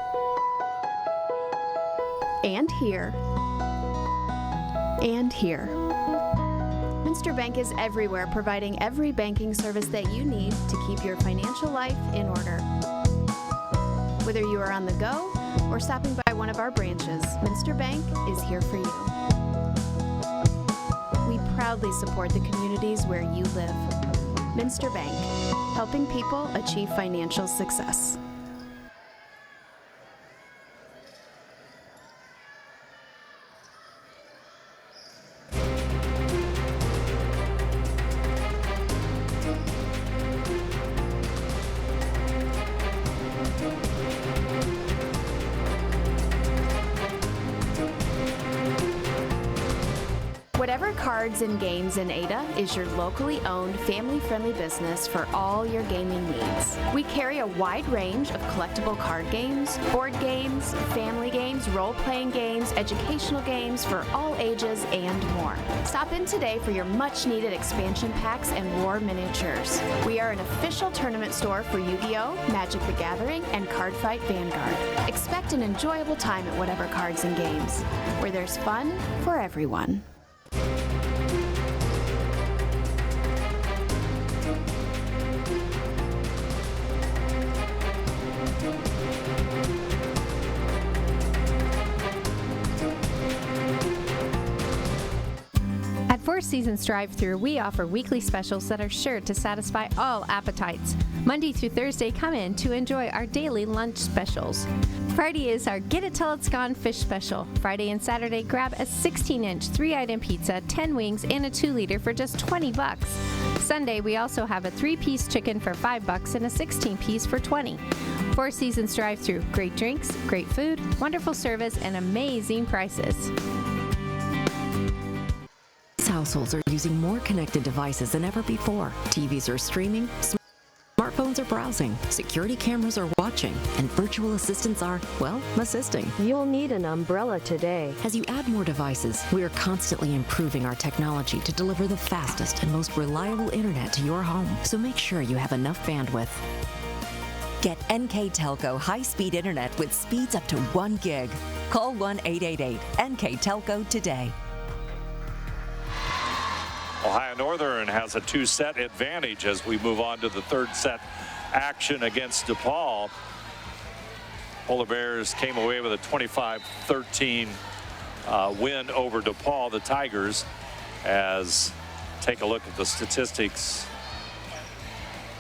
and here and here. Minster Bank is everywhere, providing every banking service that you need to keep your financial life in order. Whether you are on the go or stopping by one of our branches, Minster Bank is here for you. We proudly support the communities where you live. Minster Bank, helping people achieve financial success. Whatever Cards and Games in Ada is your locally owned, family-friendly business for all your gaming needs. We carry a wide range of collectible card games, board games, family games, role-playing games, educational games for all ages, and more. Stop in today for your much-needed expansion packs and war miniatures. We are an official tournament store for Yu-Gi-Oh!, Magic the Gathering, and Cardfight Vanguard. Expect an enjoyable time at Whatever Cards and Games, where there's fun for everyone. At Four Seasons Drive-Thru, we offer weekly specials that are sure to satisfy all appetites. Monday through Thursday, come in to enjoy our daily lunch specials. Friday is our Get It Till It's Gone fish special. Friday and Saturday, grab a 16-inch 3-item pizza, 10 wings, and a 2-liter for just $20. Sunday, we also have a 3-piece chicken for $5 and a 16-piece for $20. Four Seasons Drive-Thru, great drinks, great food, wonderful service, and amazing prices. Households are using more connected devices than ever before. TVs are streaming, smartphones are browsing, security cameras are watching, and virtual assistants are, well, assisting. You'll need an umbrella today. As you add more devices, we are constantly improving our technology to deliver the fastest and most reliable internet to your home. So make sure you have enough bandwidth. Get NKTelco high-speed internet with speeds up to 1 gig. Call 1-888-NKTelco today. Ohio Northern has a 2-set advantage as we move on to the 3rd set action against DePauw. Polar Bears came away with a 25-13 win over DePauw, the Tigers. As take a look at the statistics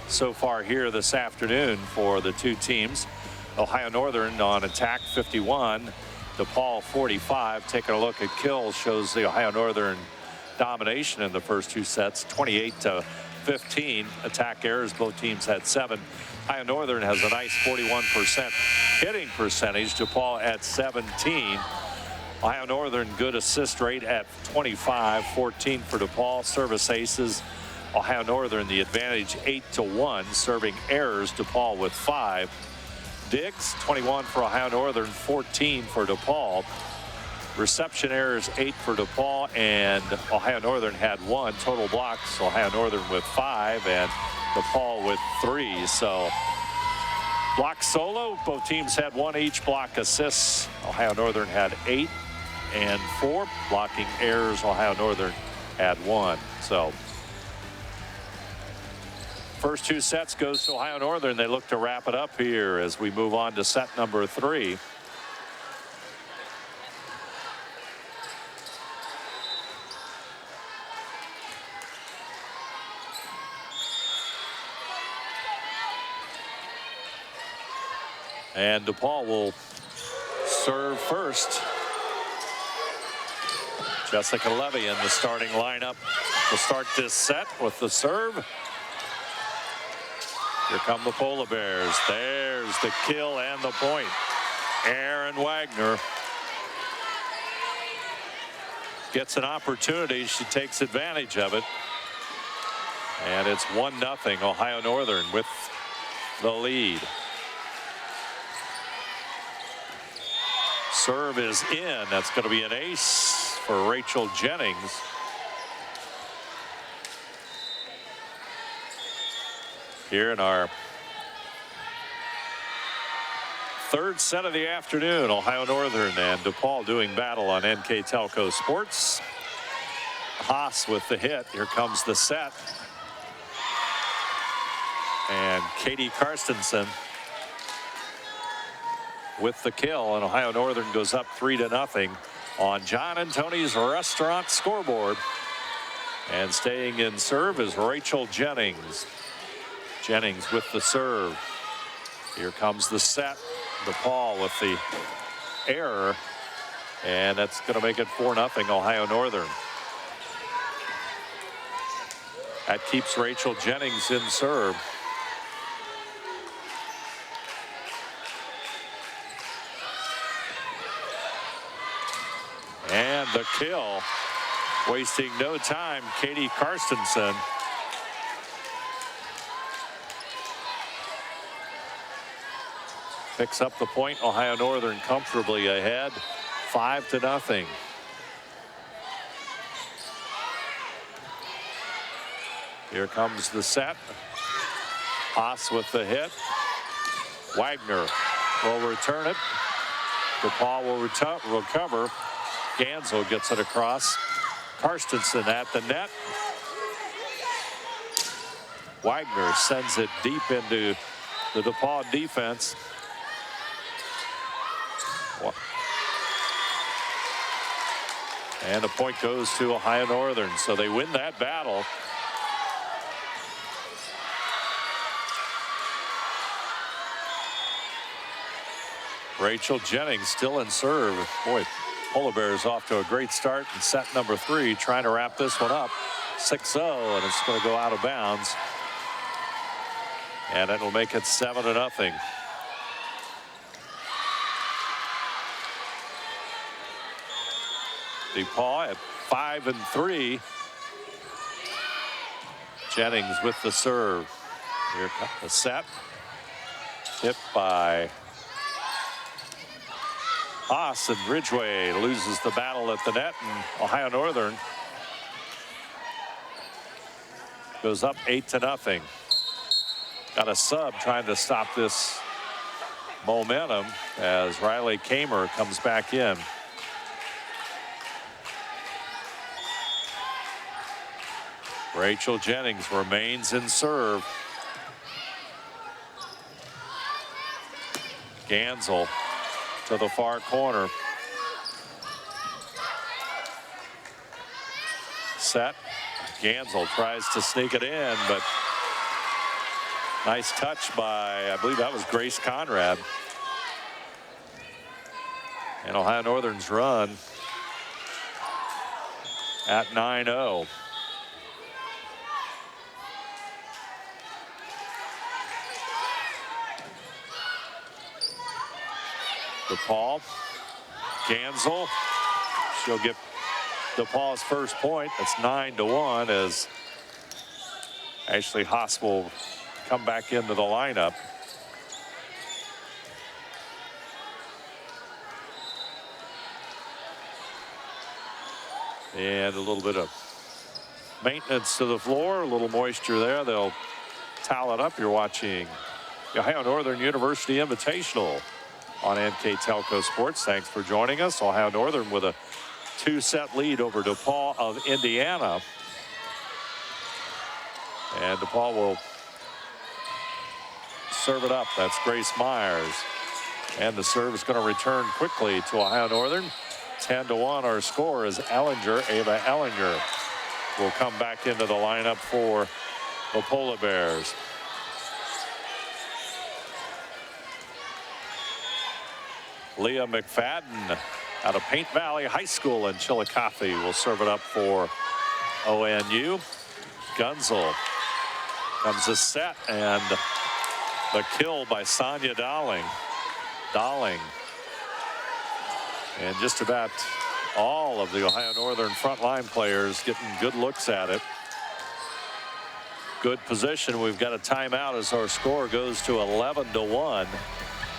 so far here this afternoon for the two teams. Ohio Northern on attack 51, DePauw 45. Taking a look at kills shows the Ohio Northern domination in the first 2 sets, 28-15. Attack errors, both teams had 7. Ohio Northern has a nice 41% hitting percentage. DePauw at 17. Ohio Northern good assist rate at 25, 14 for DePauw. Service aces, Ohio Northern the advantage 8-1. Serving errors, DePauw with 5. Digs 21 for Ohio Northern, 14 for DePauw. Reception errors 8 for DePauw, and Ohio Northern had 1. Total blocks, Ohio Northern with 5 and DePauw with 3. So block solo, both teams had 1 each. Block assists, Ohio Northern had 8 and 4. Blocking errors, Ohio Northern had 1. So first 2 sets goes to Ohio Northern. They look to wrap it up here as we move on to set number 3. And DePauw will serve first. Jessica Levy in the starting lineup to start this set with the serve. Here come the Polar Bears. There's the kill and the point. Aaron Wagner gets an opportunity. She takes advantage of it. And it's 1-0 Ohio Northern with the lead. Serve is in. That's going to be an ace for Rachel Jennings. Here in our 3rd set of the afternoon, Ohio Northern and DePauw doing battle on NKTelco Sports. Haas with the hit. Here comes the set. And Katie Karstensen with the kill, and Ohio Northern goes up 3-0 on John and Tony's Restaurant scoreboard. And staying in serve is Rachel Jennings. Jennings with the serve. Here comes the set. DePauw with the error, and that's going to make it 4-0 Ohio Northern. That keeps Rachel Jennings in serve. And the kill, wasting no time, Katie Karstensen. Picks up the point. Ohio Northern comfortably ahead, 5-0. Here comes the set. Haas with the hit. Wagner will return it. DePauw will recover. Gansel gets it across. Karstensen at the net. Wagner sends it deep into the DePauw defense. And the point goes to Ohio Northern, so they win that battle. Rachel Jennings still in serve. Boy, Polar Bears off to a great start in set number 3, trying to wrap this one up. 6-0, and it's going to go out of bounds. And it'll make it 7-0. DePauw at 5-3. Jennings with the serve. Here comes the set. Hit by Haas, and Ridgway loses the battle at the net, and Ohio Northern goes up 8-0. Got a sub trying to stop this momentum as Riley Kamer comes back in. Rachel Jennings remains in serve. Gansel to the far corner. Set. Gansel tries to sneak it in, but nice touch by, I believe that was Grace Conrad. And Ohio Northern's run at 9-0. DePauw. Gansel. She'll get DePauw's first point. It's 9-1 as Ashley Haas will come back into the lineup. And a little bit of maintenance to the floor, a little moisture there. They'll towel it up. You're watching the Ohio Northern University Invitational on NKTelco Sports. Thanks for joining us. Ohio Northern with a 2-set lead over DePauw of Indiana. And DePauw will serve it up. That's Grace Myers. And the serve is going to return quickly to Ohio Northern. 10-1 our score is Ellinger. Ava Ellinger will come back into the lineup for the Polar Bears. Leah McFadden out of Paint Valley High School in Chillicothe will serve it up for ONU. Gunzel comes a set, and the kill by Sonia Dowling. And just about all of the Ohio Northern frontline players getting good looks at it. Good position. We've got a timeout as our score goes to 11-1.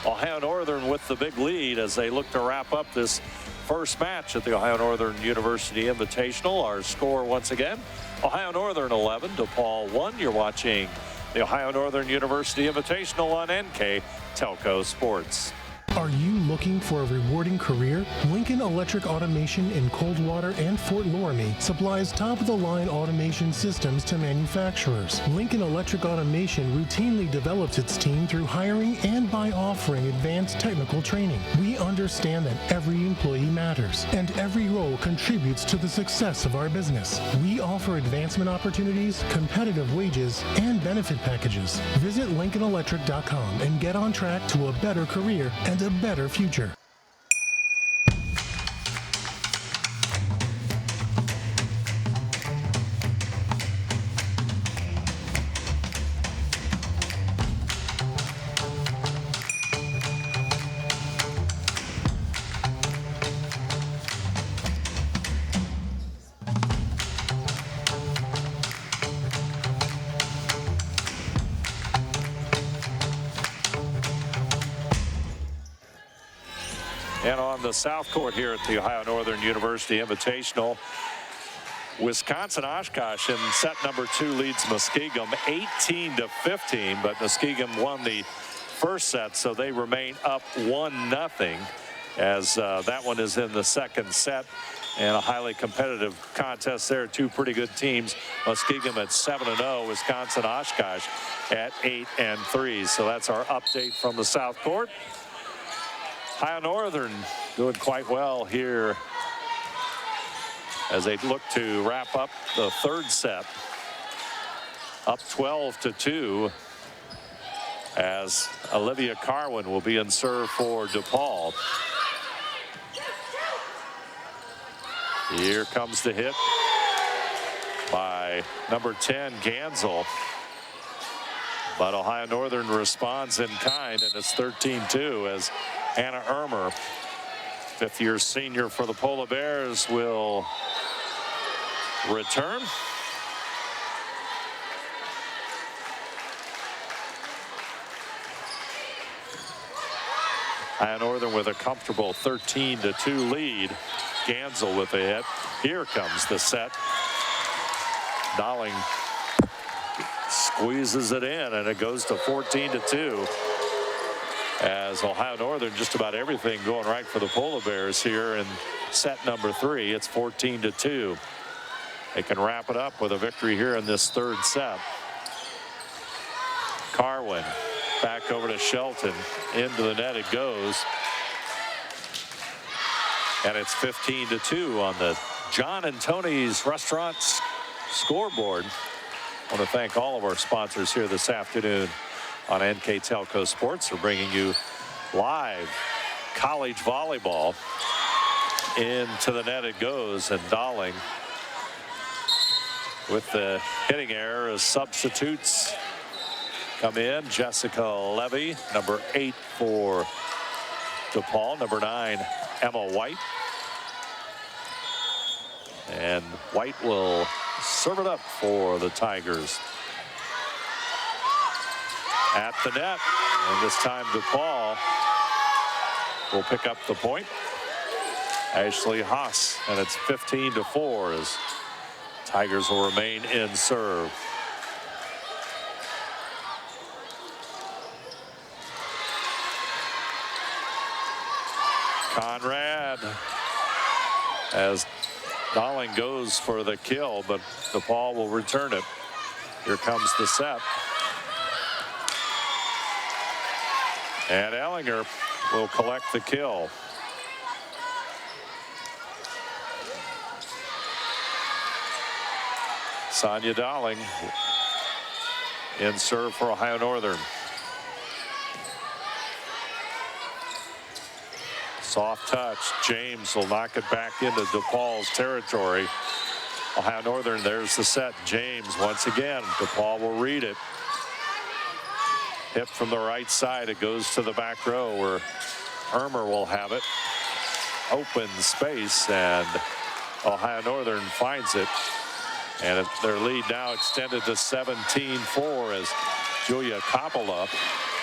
Ohio Northern with the big lead as they look to wrap up this first match at the Ohio Northern University Invitational. Our score once again, Ohio Northern 11, DePauw 1. You're watching the Ohio Northern University Invitational on NKTelco Sports. Are you looking for a rewarding career? Lincoln Electric Automation in Coldwater and Fort Loramie supplies top-of-the-line automation systems to manufacturers. Lincoln Electric Automation routinely develops its team through hiring and by offering advanced technical training. We understand that every employee matters, and every role contributes to the success of our business. We offer advancement opportunities, competitive wages, and benefit packages. Visit LincolnElectric.com and get on track to a better career and a better future. And on the south court here at the Ohio Northern University Invitational, Wisconsin-Oshkosh in set number 2 leads Muskegum 18-15, but Muskegum won the first set, so they remain up 1-0 as that one is in the second set. And a highly competitive contest there. 2 pretty good teams. Muskegum at 7-0, Wisconsin-Oshkosh at 8-3. So that's our update from the south court. Ohio Northern doing quite well here as they look to wrap up the third set. Up 12-2 as Olivia Carwin will be in serve for DePauw. Here comes the hit by number 10, Gansel. But Ohio Northern responds in kind, and it's 13-2 as Hannah Ermer, fifth-year senior for the Polar Bears, will return. Ohio Northern with a comfortable 13-2 lead. Gansel with a hit. Here comes the set. Dowling squeezes it in, and it goes to 14-2. As Ohio Northern, just about everything going right for the Polar Bears here in set number 3. It's 14-2. They can wrap it up with a victory here in this third set. Carwin back over to Shelton. Into the net it goes. And it's 15-2 on the John and Tony's Restaurants scoreboard. I want to thank all of our sponsors here this afternoon on NKTelco Sports for bringing you live college volleyball. Into the net it goes, and Dowling with the hitting error as substitutes come in. Jessica Levy, number 8 for DePauw, number 9 Emma White, and White will serve it up for the Tigers. At the net, and this time DePauw will pick up the point. Ashley Haas, and it's 15-4 as Tigers will remain in serve. Conrad as Dowling goes for the kill, but DePauw will return it. Here comes the set. And Ellinger will collect the kill. Sonia Dowling in serve for Ohio Northern. Soft touch. James will knock it back into DePaul's territory. Ohio Northern, there's the set. James once again. DePauw will read it. Hit from the right side. It goes to the back row where Ermer will have it. Open space, and Ohio Northern finds it. And their lead now extended to 17-4 as Julia Coppola,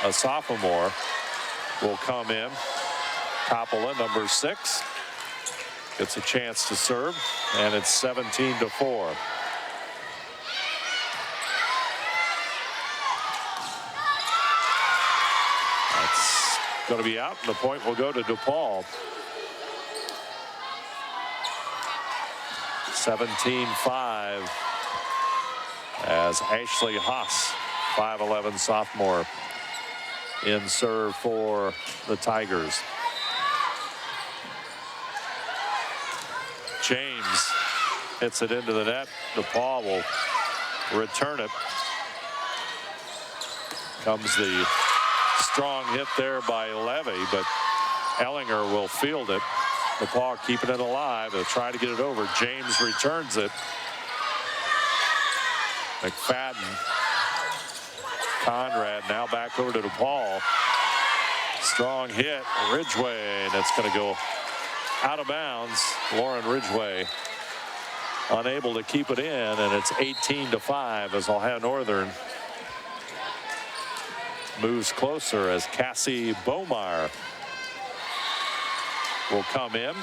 a sophomore, will come in. Coppola, number 6, gets a chance to serve, and it's 17-4. going to be out, and the point will go to DePauw. 17-5 as Ashley Haas, 5'11" sophomore, in serve for the Tigers. James hits it into the net. DePauw will return it. Comes the strong hit there by Levy, but Ellinger will field it. DePauw keeping it alive. They'll try to get it over. James returns it. McFadden. Conrad now back over to DePauw. Strong hit. Ridgway, and it's going to go out of bounds. Lauren Ridgway unable to keep it in, and it's 18-5 as Ohio Northern moves closer as Cassie Bomar will come in.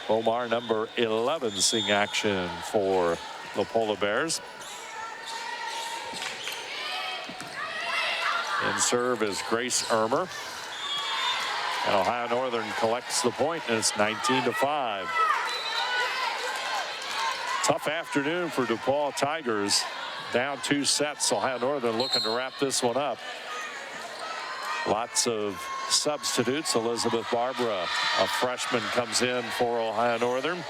Bomar, number 11, seeing action for the Polar Bears. In serve is Grace Ermer. And Ohio Northern collects the point, and it's 19-5. Tough afternoon for DePauw Tigers. Down 2 sets. Ohio Northern looking to wrap this one up. Lots of substitutes. Elizabeth Barbara, a freshman, comes in for Ohio Northern.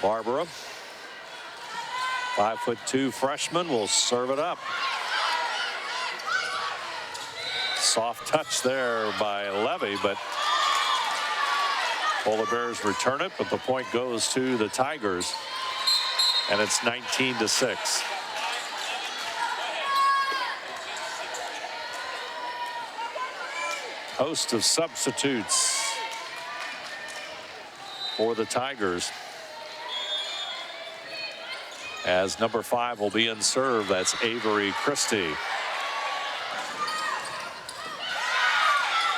Barbara, 5'2" freshman, will serve it up. Soft touch there by Levy, but Polar Bears return it, but the point goes to the Tigers, and it's 19-6. Host of substitutes for the Tigers, as number 5 will be in serve. That's Avery Christie.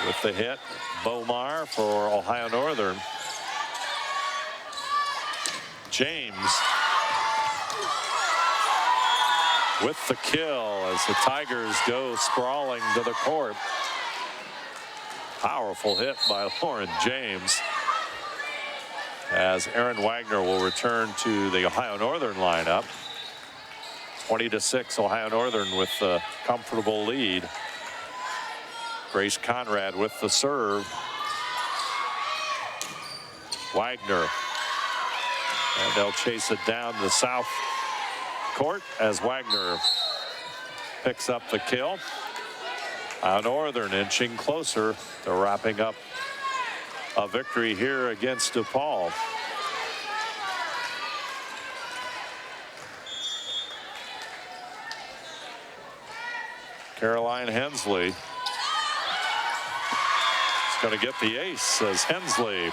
With the hit, Bomar for Ohio Northern. James with the kill as the Tigers go sprawling to the court. Powerful hit by Lauren James, as Aaron Wagner will return to the Ohio Northern lineup. 20-6, Ohio Northern with the comfortable lead. Grace Conrad with the serve. Wagner. And they'll chase it down the south court as Wagner picks up the kill. Ohio Northern inching closer to wrapping up a victory here against DePauw. Caroline Hensley is going to get the ace, as Hensley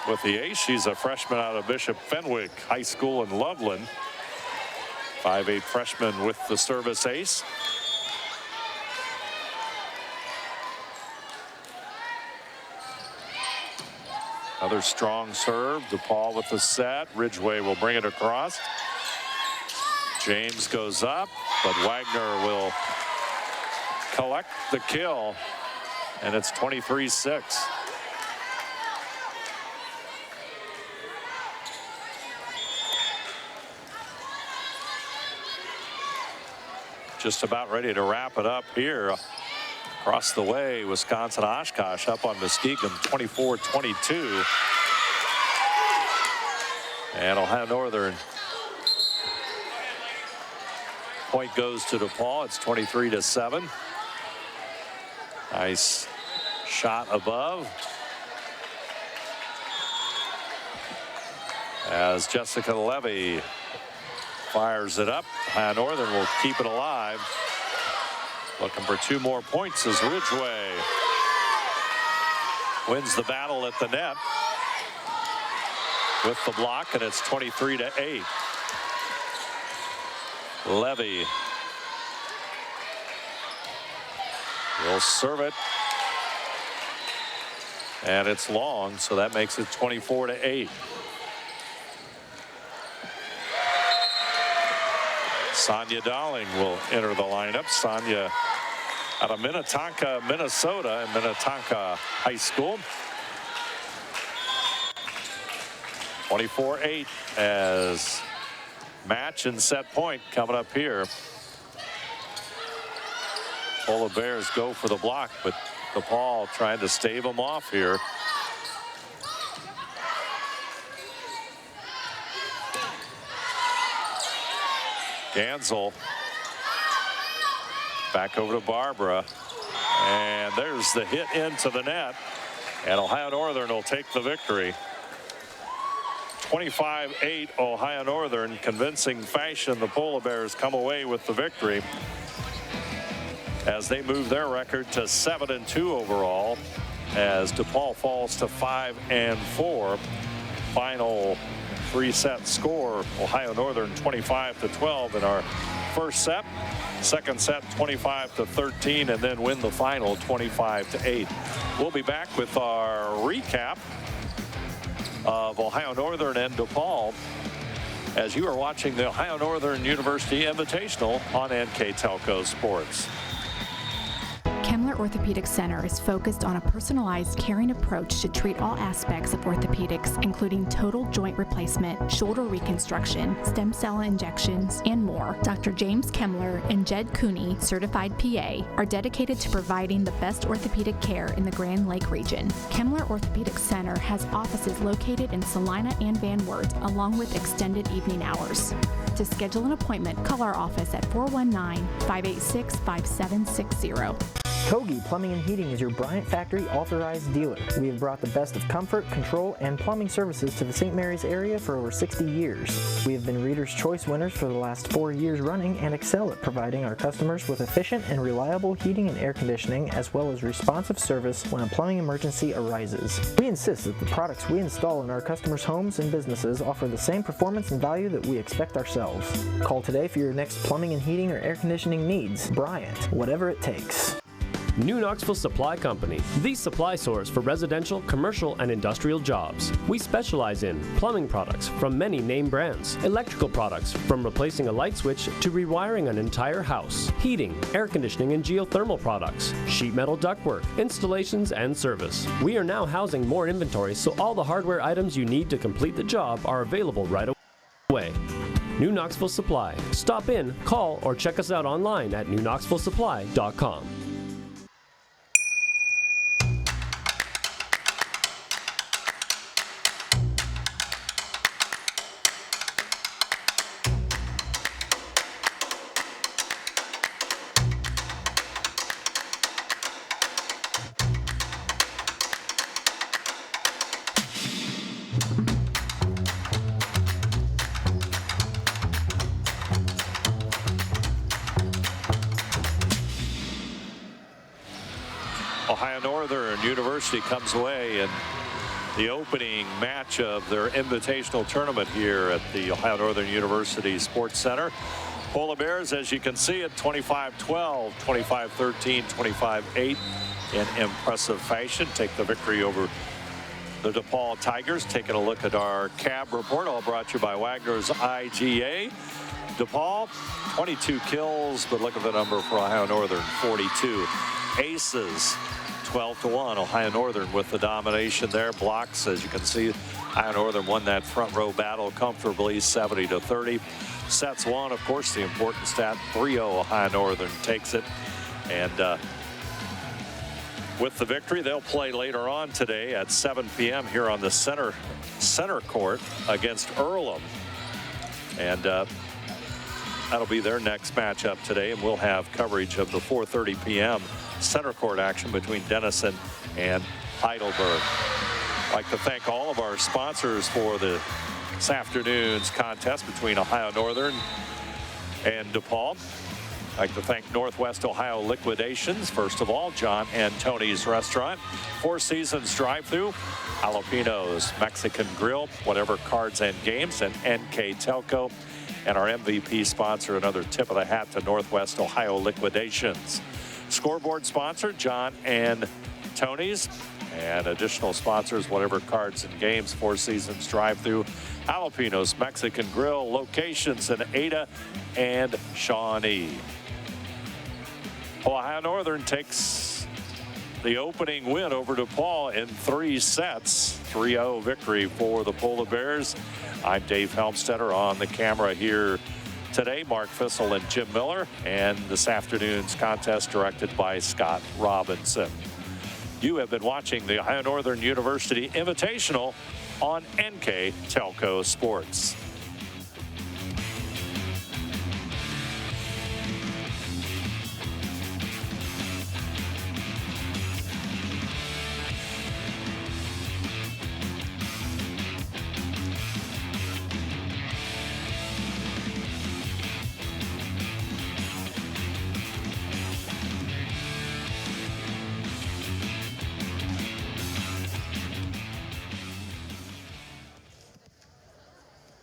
with the ace. She's a freshman out of Bishop Fenwick High School in Loveland. 5'8" freshman with the service ace. Another strong serve. DePauw with the set. Ridgway will bring it across. James goes up, but Wagner will collect the kill, and it's 23-6. Just about ready to wrap it up here. Across the way, Wisconsin Oshkosh up on Muskegon, 24-22. And Ohio Northern. Point goes to DePauw. It's 23-7. Nice shot above, as Jessica Levy fires it up. Ohio Northern will keep it alive. Looking for 2 more points as Ridgway wins the battle at the net with the block, and it's 23-8. Levy will serve it, and it's long, so that makes it 24-8. Sonia Dowling will enter the lineup. Sonia out of Minnetonka, Minnesota, and Minnetonka High School. 24-8 as match and set point coming up here. Polar Bears go for the block, but DePauw trying to stave them off here. Gansel back over to Barbara, and there's the hit into the net, and Ohio Northern will take the victory. 25-8 Ohio Northern, convincing fashion. The Polar Bears come away with the victory as they move their record to 7-2 overall, as DePauw falls to 5-4. Final three-set score, Ohio Northern 25-12 in our first set. Second set 25-13, and then win the final 25-8. We'll be back with our recap of Ohio Northern and DePauw as you are watching the Ohio Northern University Invitational on NKTelco Sports. Kemmler Orthopedic Center is focused on a personalized, caring approach to treat all aspects of orthopedics, including total joint replacement, shoulder reconstruction, stem cell injections, and more. Dr. James Kemmler and Jed Cooney, certified PA, are dedicated to providing the best orthopedic care in the Grand Lake region. Kemmler Orthopedic Center has offices located in Salina and Van Wert, along with extended evening hours. To schedule an appointment, call our office at 419-586-5760. Kogi Plumbing and Heating is your Bryant Factory authorized dealer. We have brought the best of comfort, control, and plumbing services to the St. Mary's area for over 60 years. We have been Reader's Choice winners for the last 4 years running and excel at providing our customers with efficient and reliable heating and air conditioning, as well as responsive service when a plumbing emergency arises. We insist that the products we install in our customers' homes and businesses offer the same performance and value that we expect ourselves. Call today for your next plumbing and heating or air conditioning needs. Bryant, whatever it takes. New Knoxville Supply Company, the supply source for residential, commercial, and industrial jobs. We specialize in plumbing products from many name brands, electrical products from replacing a light switch to rewiring an entire house, heating, air conditioning, and geothermal products, sheet metal ductwork, installations, and service. We are now housing more inventory, so all the hardware items you need to complete the job are available right away. New Knoxville Supply. Stop in, call, or check us out online at newknoxvillesupply.com. Ohio Northern University comes away in the opening match of their invitational tournament here at the Ohio Northern University Sports Center. Polar Bears, as you can see, at 25-12, 25-13, 25-8 in impressive fashion, take the victory over the DePauw Tigers. Taking a look at our CAB report, all brought to you by Wagner's IGA. DePauw, 22 kills, but look at the number for Ohio Northern, 42. Aces, 12-1. Ohio Northern with the domination there. Blocks, as you can see, Ohio Northern won that front row battle comfortably, 70-30. Sets won, of course, the important stat, 3-0. Ohio Northern takes it. And with the victory, they'll play later on today at 7 p.m. here on the center court against Earlham. And that'll be their next matchup today, and we'll have coverage of the 4:30 p.m. center court action between Denison and Heidelberg. I'd like to thank all of our sponsors for this afternoon's contest between Ohio Northern and DePauw. I'd like to thank Northwest Ohio Liquidations, first of all, John and Tony's Restaurant, Four Seasons Drive-Thru, Jalapenos Mexican Grill, whatever cards and games, and NKTelco. And our MVP sponsor, another tip of the hat to Northwest Ohio Liquidations. Scoreboard sponsor, John and Tony's. And additional sponsors, Whatever Cards and Games, Four Seasons Drive-Thru, Jalapenos Mexican Grill, locations in Ada and Shawnee. Ohio Northern takes the opening win over DePauw in 3 sets. 3-0 victory for the Polar Bears. I'm Dave Helmstetter on the camera here today. Mark Fissel and Jim Miller. And this afternoon's contest directed by Scott Robinson. You have been watching the Ohio Northern University Invitational on NKTelco Sports.